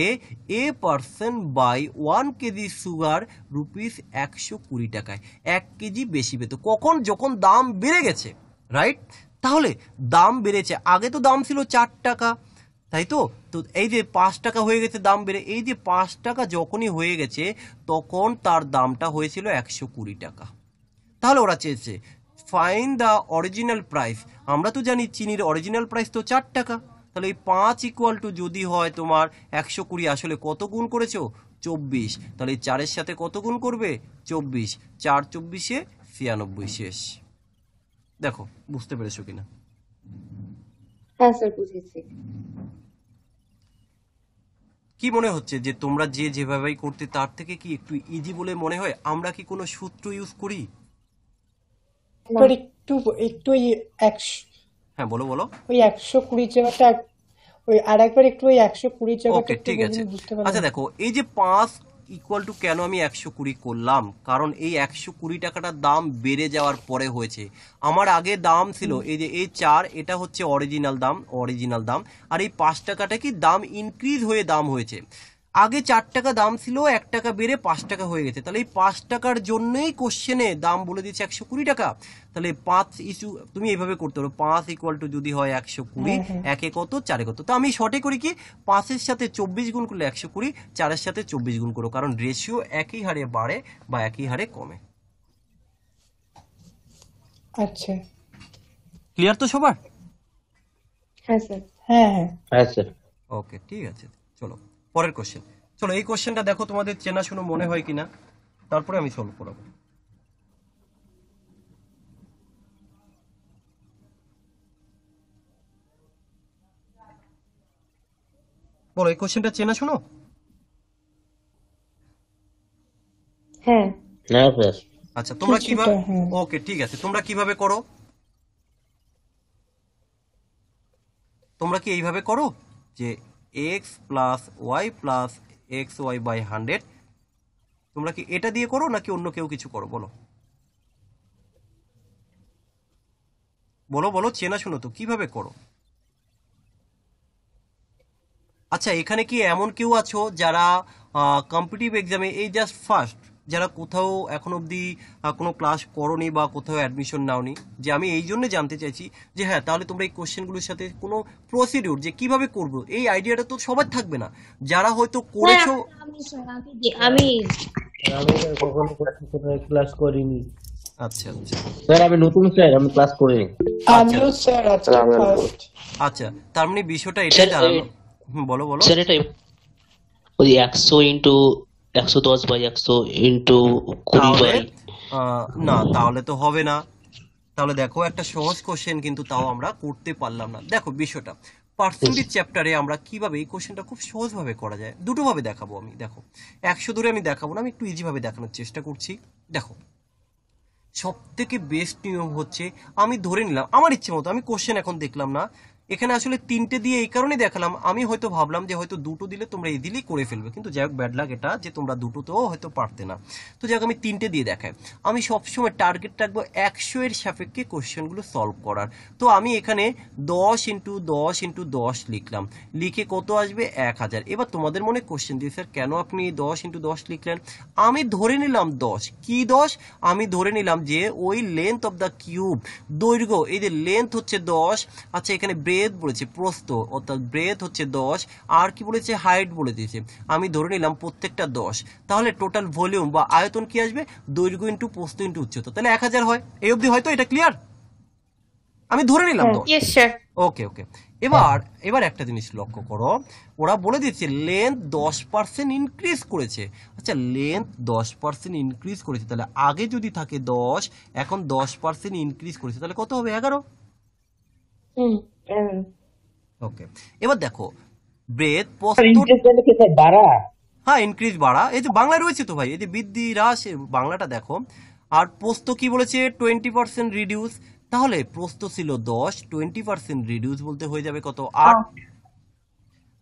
a person buy 1 kg sugar rupees 120 টাকায় 1 কেজি বেশি পেত। কখন? যখন দাম বেড়ে গেছে, রাইট? তাহলে দাম বেড়েছে, আগে তো দাম ছিল 4 টাকা, তাই তো? তো এই যে 5 টাকা হয়ে গেছে দাম বেড়ে, এই যে 5 টাকা যখনই হয়ে গেছে তখন তার দামটা হয়েছিল 120 টাকা। তাহলে ওরা চেয়েছে ফাইন্ড দ্য অরিজিনাল প্রাইস। আমরা তো জানি চিনির অরিজিনাল প্রাইস তো 4 টাকা, তাহলে এই 5 ইকুয়াল টু যদি হয় তোমার 120, আসলে কত গুণ করেছো? 24, তাহলে 4-এর সাথে কত গুণ করবে? 24, 4 24-এ 96 শেষ। দেখো বুঝতে পেরেছো কিনা? হ্যাঁ স্যার বুঝেছি। কি মনে হচ্ছে যে তোমরা যেভাবেই করতে তার থেকে কি একটু ইজি বলে মনে হয়? আমরা কি কোনো সূত্র ইউজ করি? একটু একটু ওই 100, হ্যাঁ বলো বলো। ওই 120 জায়গাটা ওই আরেকবার একটু ওই 120 জায়গাটা ওকে একটু ঠিক আছে। বুঝতে পারলাম। আচ্ছা দেখো, এই যে 5 ইকুয়াল টু কেন আমি 120 করলাম, কারণ এই 120 টাকাটার দাম বেড়ে যাওয়ার পরে হয়েছে। আমার আগে দাম ছিল এই যে এই 4, এটা হচ্ছে অরিজিনাল দাম, আর এই 5 টাকাটা কি দাম ইনক্রিজ হয়ে দাম হয়েছে। আগে 4 টাকা দাম ছিল, 1 টাকা বেড়ে 5 টাকা হয়ে গেছে, তাহলে এই 5 টাকার জন্যই কোশ্চেনে দাম বলে দিচ্ছে 120 টাকা। তাহলে 5 ইস্যু তুমি এইভাবে করতে পারো, 5 ইকুয়াল টু যদি হয় 120, 1-এ কত, 4-এ কত। তো আমি শর্টে করি কি, 5-এর সাথে 24 গুণ করলে 120, 4-এর সাথে 24 গুণ করো, কারণ রেশিও একই হারে বাড়ে বা একই হারে কমে। আচ্ছা ক্লিয়ার তো সবার? হ্যাঁ স্যার। হ্যাঁ হ্যাঁ হ্যাঁ স্যার। ওকে ঠিক আছে, চলো পরের কোশ্চেন। চলো এই কোশ্চেনটা দেখো তোমাদের চেনাশোনা মনে হয় কিনা, তারপরে আমি সলভ করাবো। বলো এই কোশ্চেনটা চেনাশোনা? হ্যাঁ। হ্যাঁ স্যার। আচ্ছা তোমরা কিছুটা, কিভাবে, হ্যাঁ। ওকে ঠিক আছে, তোমরা কিভাবে করো? তোমরা কি এইভাবে করো যে x plus y plus x y by 100, তোমরা কি এটা দিয়ে করো নাকি অন্য কেউ কিছু করো? বলো বলো বলো, চেনাশোনা তো কিভাবে করো? আচ্ছা এখানে কি এমন কেউ আছো যারা কম্পিটিটিভ এক্সামে এই জাস্ট ফার্স্ট, যারা কোথাও এখন অবধি কোনো ক্লাস করোনি বা কোথাও অ্যাডমিশন নাওনি, যে আমি এই জন্য জানতে চাইছি যে হ্যাঁ তাহলে তোমরা এই কোশ্চেনগুলোর সাথে কোনো প্রসিডিউর যে কিভাবে করবো এই আইডিয়াটা তো সবার থাকবে না, যারা হয়তো করেছো। আমি কখনো ক্লাস করিনি। আচ্ছা আচ্ছা স্যার আমি নতুন স্যার, আমি ক্লাস করিনি। আমিও স্যার আজকে ফার্স্ট। আচ্ছা তার মানে বিষয়টা এটাই দাঁড়ালো। বলো বলো স্যার এটা ওই 100 ইন্টু 110 বাই 100 ইন্টু 20 বাই, না তাহলে তো হবে না। তাহলে দেখো একটা সহজ কোশ্চেন কিন্তু তাও আমরা করতে পারলাম না। দেখো বিষয়টা পার্সেন্টেজ চ্যাপ্টারে আমরা কিভাবে এই কোশ্চেনটা খুব সহজভাবে করা যায়, দুটো ভাবে দেখাবো আমি। দেখো 100 ধরে আমি দেখাবো না, আমি একটু ইজি ভাবে দেখানোর চেষ্টা করছি। দেখো সব থেকে বেস্ট নিয়ম হচ্ছে আমি ধরে নিলাম আমার ইচ্ছে মতো, আমি কোশ্চেন এখন দেখলাম না, এখানে আসলে 3টে দিয়ে এই কারণে দেখালাম, আমি হয়তো ভাবলাম যে হয়তো 2টো দিলে তোমরা ইজিলি করে ফেলবে, কিন্তু যাই হোক ব্যাড লাক এটা যে তোমরা 2টোতেও হয়তো পারতে না। তো যাই হোক আমি 3টে দিয়ে দেখাই। আমি সবসময় টার্গেট রাখবো 100 এর সাপেক্ষে কোশ্চেনগুলো সলভ করার। তো আমি এখানে 10 ইন্টু 10 ইন্টু 10 লিখলাম, লিখে কত আসবে 1000। এবার তোমাদের মনে কোশ্চেন দিয়ে স্যার কেন আপনি 10 ইন্টু 10 লিখলেন? আমি ধরে নিলাম 10, কি 10? আমি ধরে নিলাম যে ওই লেন্থ অফ দ্য কিউব, দৈর্ঘ্য, এই যে লেন্থ হচ্ছে 10, আচ্ছা এখানে ব্রেথ ব্রেথ বলেছে, প্রস্থ, অর্থাৎ ব্রেথ হচ্ছে 10, আর কি বলেছে, হাইট বলে দিয়েছে। আমি ধরে নিলাম প্রত্যেকটা 10, তাহলে টোটাল ভলিউম বা আয়তন কি আসবে, দৈর্ঘ্য ইন্টু প্রস্থ ইন্টু উচ্চতা, তাহলে 1000 হয়। এই অবধি হয়তো এটা ক্লিয়ার, আমি ধরে নিলাম 10। ওকে ওকে, এবার একটা জিনিস লক্ষ্য করো, ওরা বলে দিচ্ছে লেন্থ 10% ইনক্রিজ করেছে। আচ্ছা, লেন্থ 10% ইনক্রিজ করেছে, তাহলে আগে যদি থাকে 10, এখন 10% ইনক্রিজ করেছে, তাহলে কত হবে, 11। ওকে, এবার দেখো ব্রেথ, হ্যাঁ ইনক্রিজ বাড়া, এই যে বাংলায় রয়েছে তো ভাই, এই যে বৃদ্ধি হ্রাস, বাংলাটা দেখো। আর প্রস্থ কি বলেছে, 20% রিডিউস, তাহলে প্রস্থ ছিল 10, 20% রিডিউস বলতে হয়ে যাবে কত, 8।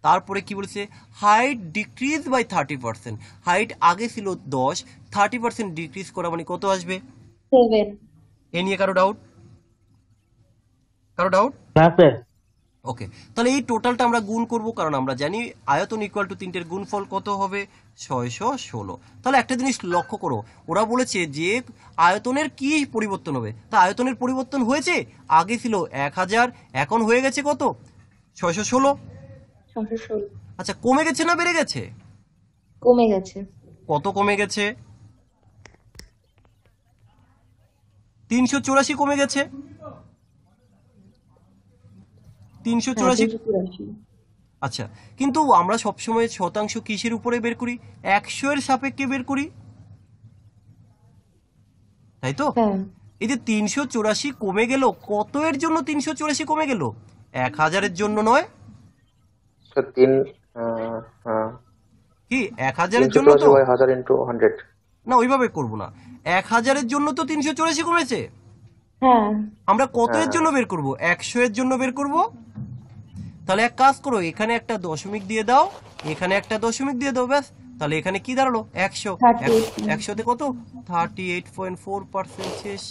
তারপরে কি বলেছে, হাইট ডিক্রিজ বাই 30%, হাইট আগে ছিল 10, 30% ডিক্রিজ করা মানে কত আসবে, 7। এ নিয়ে কারো ডাউট? ওকে, তাহলে এই টোটালটা আমরা গুণ করব, কারণ আমরা জানি আয়তন ইকুয়াল টু 3টের গুণফল কত হবে, 616। তাহলে একটা জিনিস লক্ষ্য করো, ওরা বলেছে যে আয়তনের কি পরিবর্তন হবে, তা আয়তনের পরিবর্তন হয়েছে, আগে ছিল 1000, এখন হয়ে গেছে কত, 616। আচ্ছা, কমে গেছে না বেড়ে গেছে? কমে গেছে। কত কমে গেছে? 384 কমে গেছে, 384। আচ্ছা, কিন্তু আমরা সবসময় শতাংশ কিসের উপরে বের করি, 100 এর সাপেক্ষে বের করি, তাই তো? এই যে 384 কমে গেল, কত এর জন্য 384 কমে গেল, 1000 এর জন্য নয় কি, 1000 এর জন্য তো, না ওইভাবে করব না, 1000 এর জন্য তো 384 কমেছে। আমরা কত এর জন্য বের করব, 100 এর জন্য বের করব। তাহলে এক কাজ করো, এখানে একটা দশমিক দিয়ে দাও, এখানে একটা দশমিক দিয়ে দাও, ব্যাস। তাহলে এখানে কি দাঁড়ালো, 100, 100তে কত, 38.4% শেষ।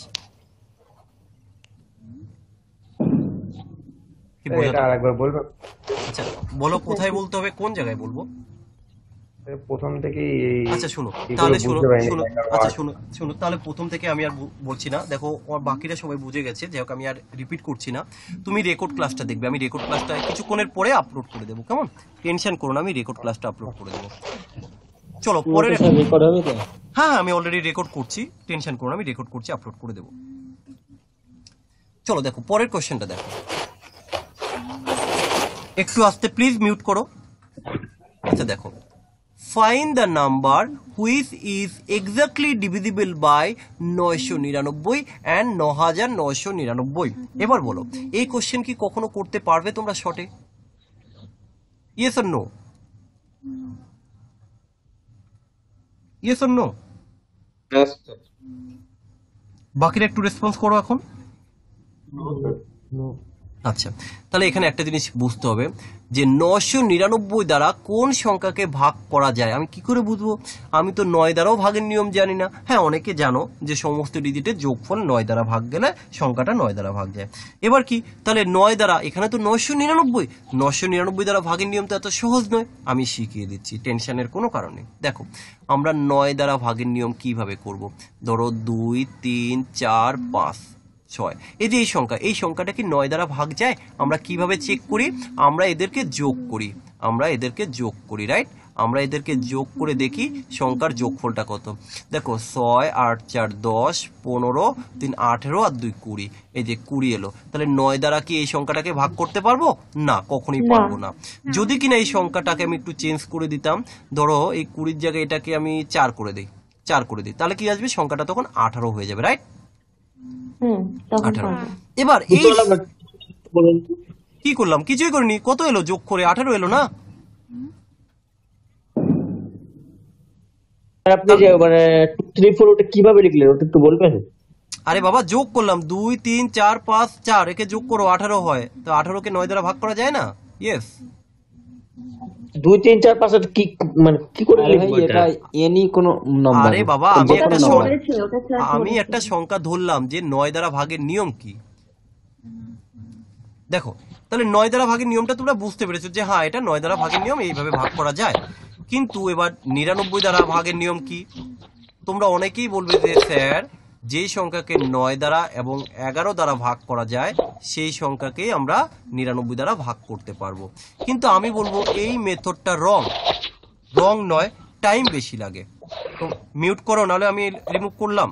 আচ্ছা বলো, কোথায় বলতে হবে, কোন জায়গায় বলবো? প্রথম থেকে। আচ্ছা শুনো তাহলে, শুনো তাহলে প্রথম থেকে আমি আর বলছি না, দেখো বাকিরা সবাই বুঝে গেছে, যাই হোক আমি আর রিপিট করছি না। তুমি রেকর্ড ক্লাসটা দেখবে, আমি রেকর্ড ক্লাসটা কিছুক্ষণের পরে আপলোড করে দেবো, কেমন? টেনশন করো না, আমি রেকর্ড ক্লাসটা আপলোড করে দেবো। চলো পরে, হ্যাঁ আমি অলরেডি রেকর্ড করছি, টেনশন করো না, আমি রেকর্ড করছি, আপলোড করে দেবো। চলো দেখো পরের কোশ্চেনটা দেখো, একটু আসতে প্লিজ, মিউট করো। আচ্ছা দেখো, find the number which is exactly divisible by 999 and 9999। এবার বলো, এই কোশ্চেন কি কখনো করতে পারবে তোমরা শর্টে? Yes or no? Yes or no? বাকিরা একটু রেসপন্স করো এখন। আচ্ছা, তাহলে এখানে একটা জিনিস বুঝতে হবে যে 999 দ্বারা কোন সংখ্যাকে ভাগ করা যায়, আমি কি করে বুঝবো? আমি তো 9 দ্বারাও ভাগের নিয়ম জানি না। হ্যাঁ, অনেকে জানো যে সমস্ত ডিজিটের যোগফল 9 দ্বারা ভাগ গেলে সংখ্যাটা 9 দ্বারা ভাগ যায়। এবার কি, তাহলে 9 দ্বারা, এখানে তো 999 দ্বারা ভাগের নিয়ম তো এত সহজ নয়, আমি শিখিয়ে দিচ্ছি, টেনশনের কোনো কারণ নেই। দেখো আমরা 9 দ্বারা ভাগের নিয়ম কিভাবে করব, ধরো 2, 3, 4, 5, 6, এই যে এই সংখ্যাটা কি 9 দ্বারা ভাগ যায়? আমরা কিভাবে চেক করি, আমরা এদেরকে যোগ করি, রাইট? আমরা এদেরকে যোগ করে দেখি সংখ্যার যোগফলটা কত। দেখো 6, 8, 4, 10, 15, 3, 18 আর 2, 20, এই যে 20 এলো। তাহলে 9 দ্বারা কি এই সংখ্যাটাকে ভাগ করতে পারবো? না, কখনোই পারবো না। যদি কিনা এই সংখ্যাটাকে আমি একটু চেঞ্জ করে দিতাম, ধরো এই 20 জায়গায় এটাকে আমি 4 করে দিই, তাহলে কি আসবে, সংখ্যাটা তখন 18 হয়ে যাবে, রাইট? 18। এবার এই কি করলাম, কিছুই করিনি, কত এলো যোগ করে, 18 এলো না? আপনি যে মানে 2, 3, 4 ওটা কিভাবে লিখলেন, ওটা একটু বলবেন? আরে বাবা, যোগ করলাম, 2, 3, 4, 5, 4, একে যোগ করো, 18 হয়। তো 18 কে 9 দ্বারা ভাগ করা যায় না? ইয়েস। 2, 3, 4, 5 কি মানে কি করে লিখবো এটা? এনি কোন নাম্বার? আরে বাবা, আমি একটা সংখ্যা ধরলাম যে 9 দ্বারা ভাগের নিয়ম কি। দেখো তাহলে 9 দ্বারা ভাগের নিয়মটা তোমরা বুঝতে পেরেছো যে হ্যাঁ এটা 9 দ্বারা ভাগের নিয়ম, এইভাবে ভাগ করা যায়। কিন্তু এবার 99 দ্বারা ভাগের নিয়ম কি? তোমরা অনেকেই বলবে যে স্যার যেই সংখ্যাকে 9 দ্বারা এবং 11 দ্বারা ভাগ করা যায় সেই সংখ্যাকেই আমরা 99 দ্বারা ভাগ করতে পারবো। কিন্তু আমি বলবো এই মেথডটা রং নয়, টাইম বেশি লাগে। তো মিউট করো, নাহলে আমি রিমুভ করলাম।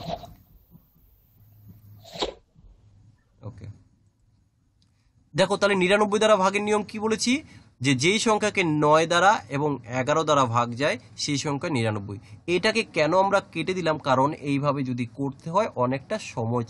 ওকে, দেখো তাহলে 99 দ্বারা ভাগের নিয়ম কি বলেছি, যে যেই সংখ্যাকে 9 দ্বারা এবং 11 দ্বারা ভাগ যায় সেই সংখ্যা 99। এটাকে কেন আমরা কেটে দিলাম, কারণ এইভাবে যদি করতে হয় অনেকটা সময়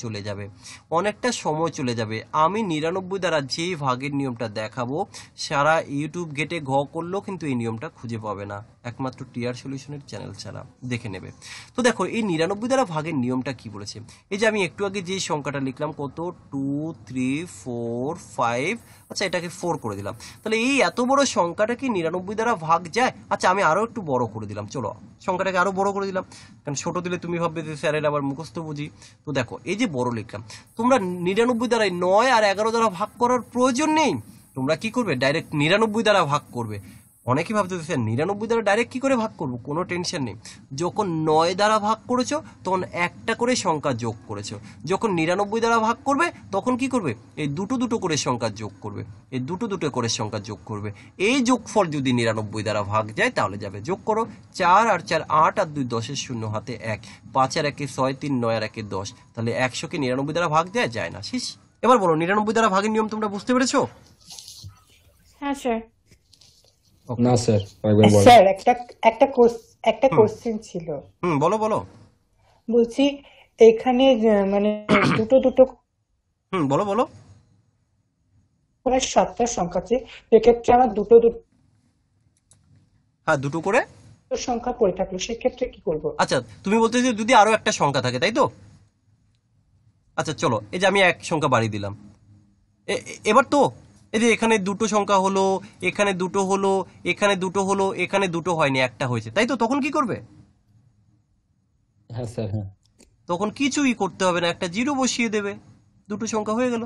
চলে যাবে। আমি 99 দ্বারা যে ভাগের নিয়মটা দেখাবো সারা ইউটিউব ঘেটে করলেও কিন্তু এই নিয়মটা খুঁজে পাবে না, একমাত্র টিআর সলিউশনের চ্যানেল ছাড়া। দেখে নেবে। তো দেখো এই 99 দ্বারা ভাগের নিয়মটা কি বলেছে। এই যে আমি একটু আগে যে সংখ্যাটা লিখলাম কত, 2 3 4 5, আচ্ছা এটাকে 4 করে দিলাম। তাহলে এই এত বড় সংখ্যাটা কি 99 দ্বারা ভাগ যায়? আচ্ছা আমি আরো একটু বড় করে দিলাম, চলো সংখ্যাটাকে আরো বড় করে দিলাম, কারণ ছোট দিলে তুমি ভাববে যে স্যারের আবার মুখস্থ বুঝি। তো দেখো এই যে বড় লিখলাম, তোমরা 99 দ্বারা 9 আর 11 দ্বারা ভাগ করার প্রয়োজন নেই। তোমরা কি করবে, ডাইরেক্ট 99 দ্বারা ভাগ করবে। অনেকে ভাবতে স্যার 99 দ্বারা ডাইরেক্ট কি করে ভাগ করবো, কোনো টেনশন নেই। যখন 9 দ্বারা ভাগ করেছো তখন একটা করে সংখ্যা যোগ করেছো, যখন 99 দ্বারা ভাগ করবে তখন কি করবে, এই দুটো করে সংখ্যা যোগ করবে, এই দুটো করে সংখ্যা যোগ করবে। এই যোগফল যদি 99 দ্বারা ভাগ যায় তাহলে যাবে। যোগ করো, 4 আর 4 8 আর 2 10 শূন্য হাতে 1, 5 আর 1 6 3 9 আর 1 10। তাহলে 100কে 99 দ্বারা ভাগ দেয়া যায় না, শেষ। এবার বলো 99 দ্বারা ভাগের নিয়ম তোমরা বুঝতে পেরেছো? হ্যাঁ স্যার। না স্যার, স্যার একটা কোশ্চেন ছিল। বলো। বলছি এখানে মানে দুটো বলো করে 7টা সংখ্যা আছে, সেক্ষেত্রে আমার দুটো করে সংখ্যা পড়ে থাকলো, সেক্ষেত্রে কি করব? আচ্ছা তুমি বলতেছো যদি আরো একটা সংখ্যা থাকে, তাই তো? আচ্ছা চলো, এই যে আমি এক সংখ্যা বাড়িয়ে দিলাম। এবার তো এই যে এখানে দুটো সংখ্যা হলো, এখানে দুটো হলো, এখানে দুটো হলো, এখানে দুটো হয়নি, একটা হয়েছে, তাই তো? তখন কি করবে? হ্যাঁ স্যার, হ্যাঁ। তখন কিছুই করতে হবে না, একটা জিরো বসিয়ে দেবে, দুটো সংখ্যা হয়ে গেল।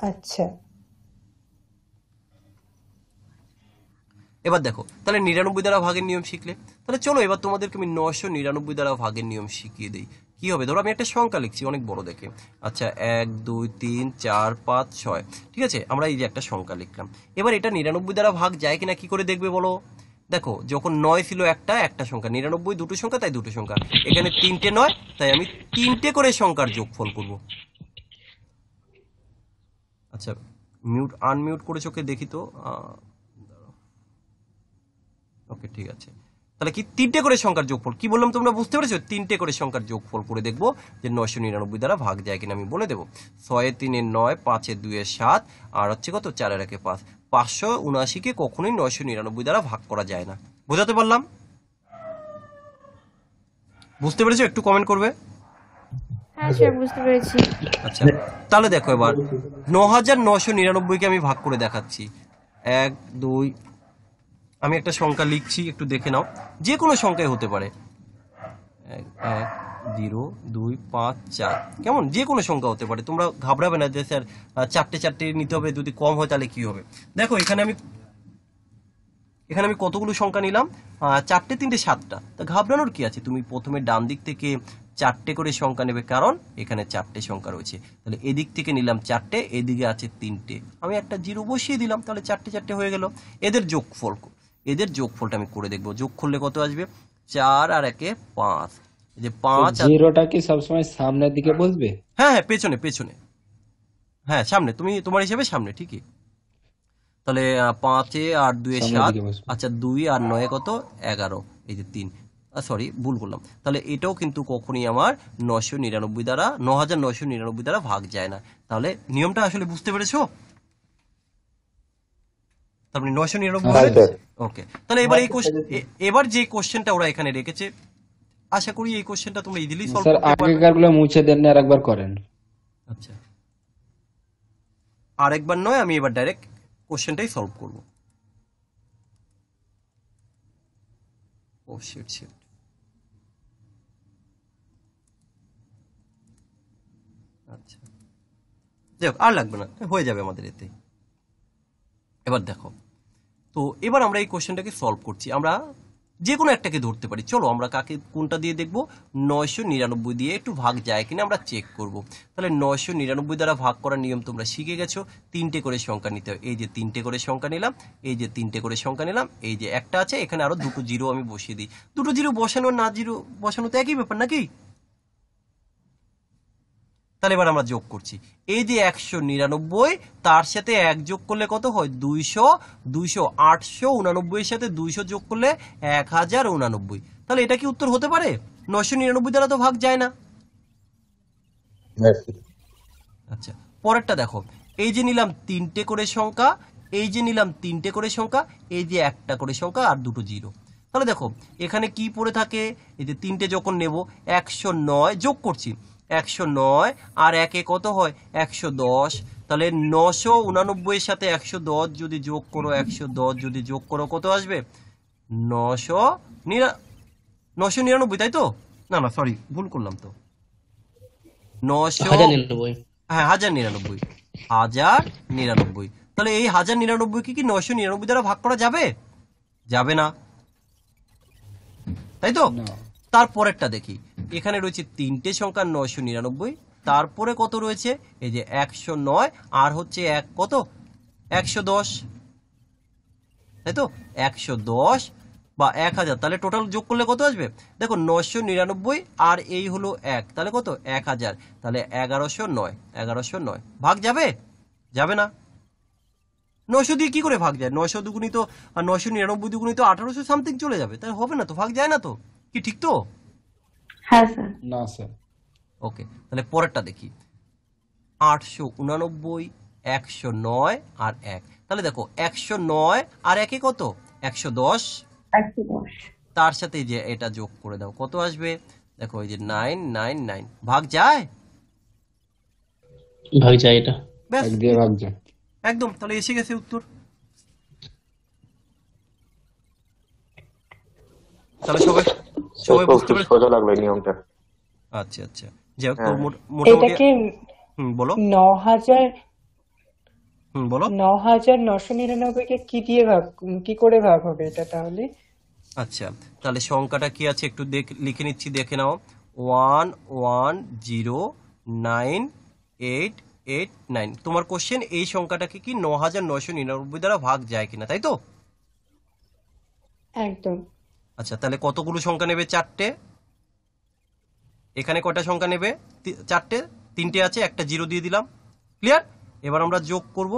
আচ্ছা এবার দেখো তাহলে 99 দ্বারা ভাগের নিয়ম শিখলে। তাহলে চলো এবার তোমাদেরকে আমি 999 দ্বারা ভাগের নিয়ম শিখিয়ে দিই। কি হবে, ধরো আমি একটা সংখ্যা লিখছি অনেক বড় দেখে, আচ্ছা 1 2 3 4 5 6, ঠিক আছে? আমরা এই যে একটা সংখ্যা লিখলাম। এবার এটা 99 দ্বারা ভাগ যায় কিনা কি করে দেখবে বলো? দেখো যখন 9 ছিল একটা সংখ্যা, 99 দুটো সংখ্যা, তাই দুটো সংখ্যা, এখানে 3টে 9, তাই আমি 3টে করে সংখ্যার যোগফল করব। আচ্ছা আনমিউট করে চোখে দেখি তো, ওকে ঠিক আছে। তাহলে কি 3টে করে সংখ্যার যোগফল, কি বললাম তোমরা বুঝতে পেরেছো? 3টে করে সংখ্যার যোগফল করে দেখবো যে 999 দ্বারা ভাগ যায় কিনা আমি বলে দেবো। 6 3 9, 5 2 7, আর হচ্ছে কত, 4 1 5। 579কে কখনোই 999 দ্বারা ভাগ করা যায় না। বোঝাতে পারলাম? বুঝতে পেরেছো? একটু কমেন্ট করবে। হ্যাঁ স্যার বুঝতে পেরেছি। আচ্ছা তাহলে দেখো এবার 9999কে আমি ভাগ করে দেখাচ্ছি। 1 2, আমি একটা সংখ্যা লিখছি, একটু দেখে নাও, যে কোনো সংখ্যাই হতে পারে, 1 0 2 5 4, কেমন, যে কোনো সংখ্যা হতে পারে। তোমরা ঘাবড়াবে না যে স্যার 4টে নিতে হবে, যদি কম হয় তাহলে কি হবে। দেখো এখানে আমি কতগুলো সংখ্যা নিলাম, 4টে 3টে 7টা। তা ঘাবড়ানোর কি আছে, তুমি প্রথমে ডান দিক থেকে 4টে করে সংখ্যা নেবে, কারণ এখানে 4টে সংখ্যা রয়েছে। তাহলে এদিক থেকে নিলাম 4টে, এদিকে আছে 3টে, আমি একটা জিরো বসিয়ে দিলাম, তাহলে 4টে হয়ে গেল। এদের যোগফলটা আমি করে দেখবো, যোগ করলে কত আসবে, 4 আর 1 5, যে 5 জিরোটা কি সবসময় সামনের দিকে বসবে? হ্যাঁ পেছনে, হ্যাঁ সামনে, তুমি তোমার হিসেবে সামনে, ঠিকই। তাহলে 5 আর 2 7, আচ্ছা 2 আর 9 কত, 11, এই যে 3, সরি ভুল করলাম। তাহলে এটাও কিন্তু কখনই আমার 9999 দ্বারা ভাগ যায় না। তাহলে নিয়মটা আসলে বুঝতে পেরেছো? তারপরে 999, ওকে। তাহলে এবার যে কোশ্চেনটা ওরা এখানে রেখেছে, আশা করি এই কোশ্চেনটা তোমরা ইজিলি সলভ করতে পারবে। আগেকারগুলো মুছে দেন না, আরেকবার করেন। আচ্ছা আরেকবার নয়, আমি এবার ডাইরেক্ট কোশ্চেনটাই সলভ করব। ও শিট, আচ্ছা যাক, আর লাগবে না, হয়ে যাবে আমাদের এতে। এবার দেখো, তো এবার আমরা এই কোশ্চেনটাকে সলভ করছি। আমরা যে কোনো একটাকে ধরতে পারি। চলো আমরা কাকে কোনটা দিয়ে দেখবো, 999 দিয়ে একটু ভাগ যায় কিনা আমরা চেক করব। তাহলে 999 দ্বারা ভাগ করার নিয়ম তোমরা শিখে গেছো, 3টে করে সংখ্যা নিতে হয়। এই যে 3টে করে সংখ্যা নিলাম, এই যে 3টে করে সংখ্যা নিলাম, এই যে একটা আছে, এখানে আরো 2টো জিরো আমি বসিয়ে দিই। 2টো জিরো বসানো না জিরো বসানো তো একই ব্যাপার নাকি? তাহলে এবার আমরা যোগ করছি, এই যে 199 তার সাথে 1 যোগ করলে কত হয় 200, 889 এর সাথে 200 যোগ করলে 1089। তাহলে এটা কি উত্তর হতে পারে? 999 দ্বারা তো ভাগ যায় না। আচ্ছা পরেরটা দেখো, এই যে নিলাম 3টে করে সংখ্যা, এই যে নিলাম 3টে করে সংখ্যা, এই যে একটা করে সংখ্যা আর 2টো জিরো। তাহলে দেখো এখানে কি পড়ে থাকে, এই যে 3টে যখন নেব 109 যোগ করছি, 109 আর 1 কত হয় 110। তাহলে 989 এর সাথে 110 যদি যোগ করো, 110 যদি যোগ করো কত আসবে 999, তাই তো? না না সরি ভুল করলাম তো, 1099। হ্যাঁ 1099। তাহলে এই 1099 কি 999 দ্বারা ভাগ করা যাবে? যাবে না, তাই তো? তারপরেরটা দেখি, এখানে রয়েছে 3টে সংখ্যা 999, তারপরে কত রয়েছে এই যে 109 আর হচ্ছে এক কত 110, তাই তো? 110 বা 1000, তাহলে টোটাল যোগ করলে কত আসবে দেখো 999 আর এই হলো 1, তাহলে কত 1000, তাহলে 1109। ভাগ যাবে? যাবে না। 900 দিয়ে কি করে ভাগ যায়? 900 দুগুণিত আর 999 দুগুণিত 1800 সামথিং চলে যাবে, তাহলে হবে না তো, ভাগ যায় না তো, কি ঠিক তো? হ্যাঁ স্যার। না স্যার। ওকে তাহলে পরেরটা দেখি, 889, 109 আর 1। তাহলে দেখো 109 আর 1 কত 110, তার সাথে যে এটা যোগ করে দাও কত আসবে দেখো, এই যে 999। ভাগ যায়? ভাগ যায়, এটা ব্যাস ভাগ যায় একদম। তাহলে এসে গেছে উত্তর। তাহলে সবাই বুঝতে পেরেছো? সোজা লাগবে নিয়মটা। আচ্ছা আচ্ছা, যাই হোক এটা কি বলো 9000 বলো 9999 কে কি দিয়ে ভাগ, কি করে ভাগ হবে এটা তাহলে? আচ্ছা তাহলে সংখ্যাটা কি আছে একটু লিখে নিচ্ছি, দেখে নাও, 11098889। তোমার কোশ্চেন এই সংখ্যাটাকে কি 9999 দ্বারা ভাগ যায় কিনা, তাই তো? একদম। আচ্ছা তাহলে কতগুলো সংখ্যা নেবে? 4টে। এখানে কয়টা সংখ্যা নেবে? 4টে। 3টে আছে, একটা জিরো দিয়ে দিলাম। ক্লিয়ার? এবার আমরা যোগ করব।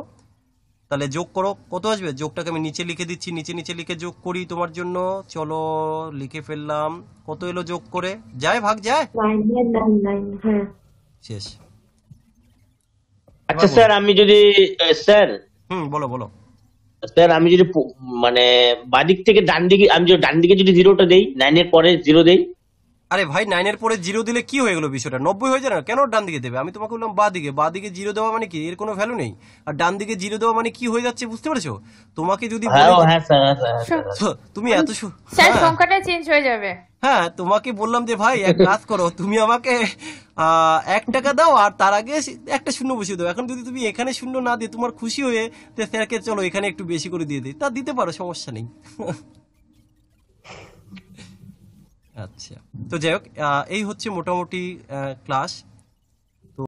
তাহলে যোগ করো, কত আসবে? যোগটাকে আমি নিচে লিখে দিচ্ছি, নিচে লিখে যোগ করি তোমার জন্য। চলো লিখে ফেললাম, কত এলো যোগ করে? যায়? ভাগ যায়? 999। হ্যাঁ শেষ। আচ্ছা স্যার আমি যদি স্যার বলো বলো স্যার আমি যদি মানে বাদিক থেকে ডান দিকে, আমি যদি ডান দিকে যদি জিরোটা দেই, 9 এর পরে জিরো দেই। আরে ভাই 9 এর পরে জিরো দিলে কি হয়ে গেল বিষয়টা? 90 হয়ে যায় না? কেন ডান দিকে দেবে? আমি তোমাকে বললাম বা দিকে জিরো দেওয়া মানে কি, এর কোনো ভ্যালু নেই। আর ডান দিকে জিরো দেওয়া মানে কি হয়ে যাচ্ছে বুঝতে পেরেছো? তোমাকে যদি তুমি এত স্যার সংখ্যাটা চেঞ্জ হয়ে যাবে। হ্যাঁ তোমাকে বললাম যে ভাই এক কাজ করো, তুমি আমাকে 1 টাকা দাও আর তার আগে একটা শূন্য বসিয়ে দাও। এখন যদি তুমি এখানে শূন্য না দিয়ে তোমার খুশি হয়ে স্যারকে চলো এখানে একটু বেশি করে দিয়ে দিই, তা দিতে পারো, সমস্যা নেই। আচ্ছা তো যাই হোক, এই হচ্ছে মোটামুটি ক্লাস।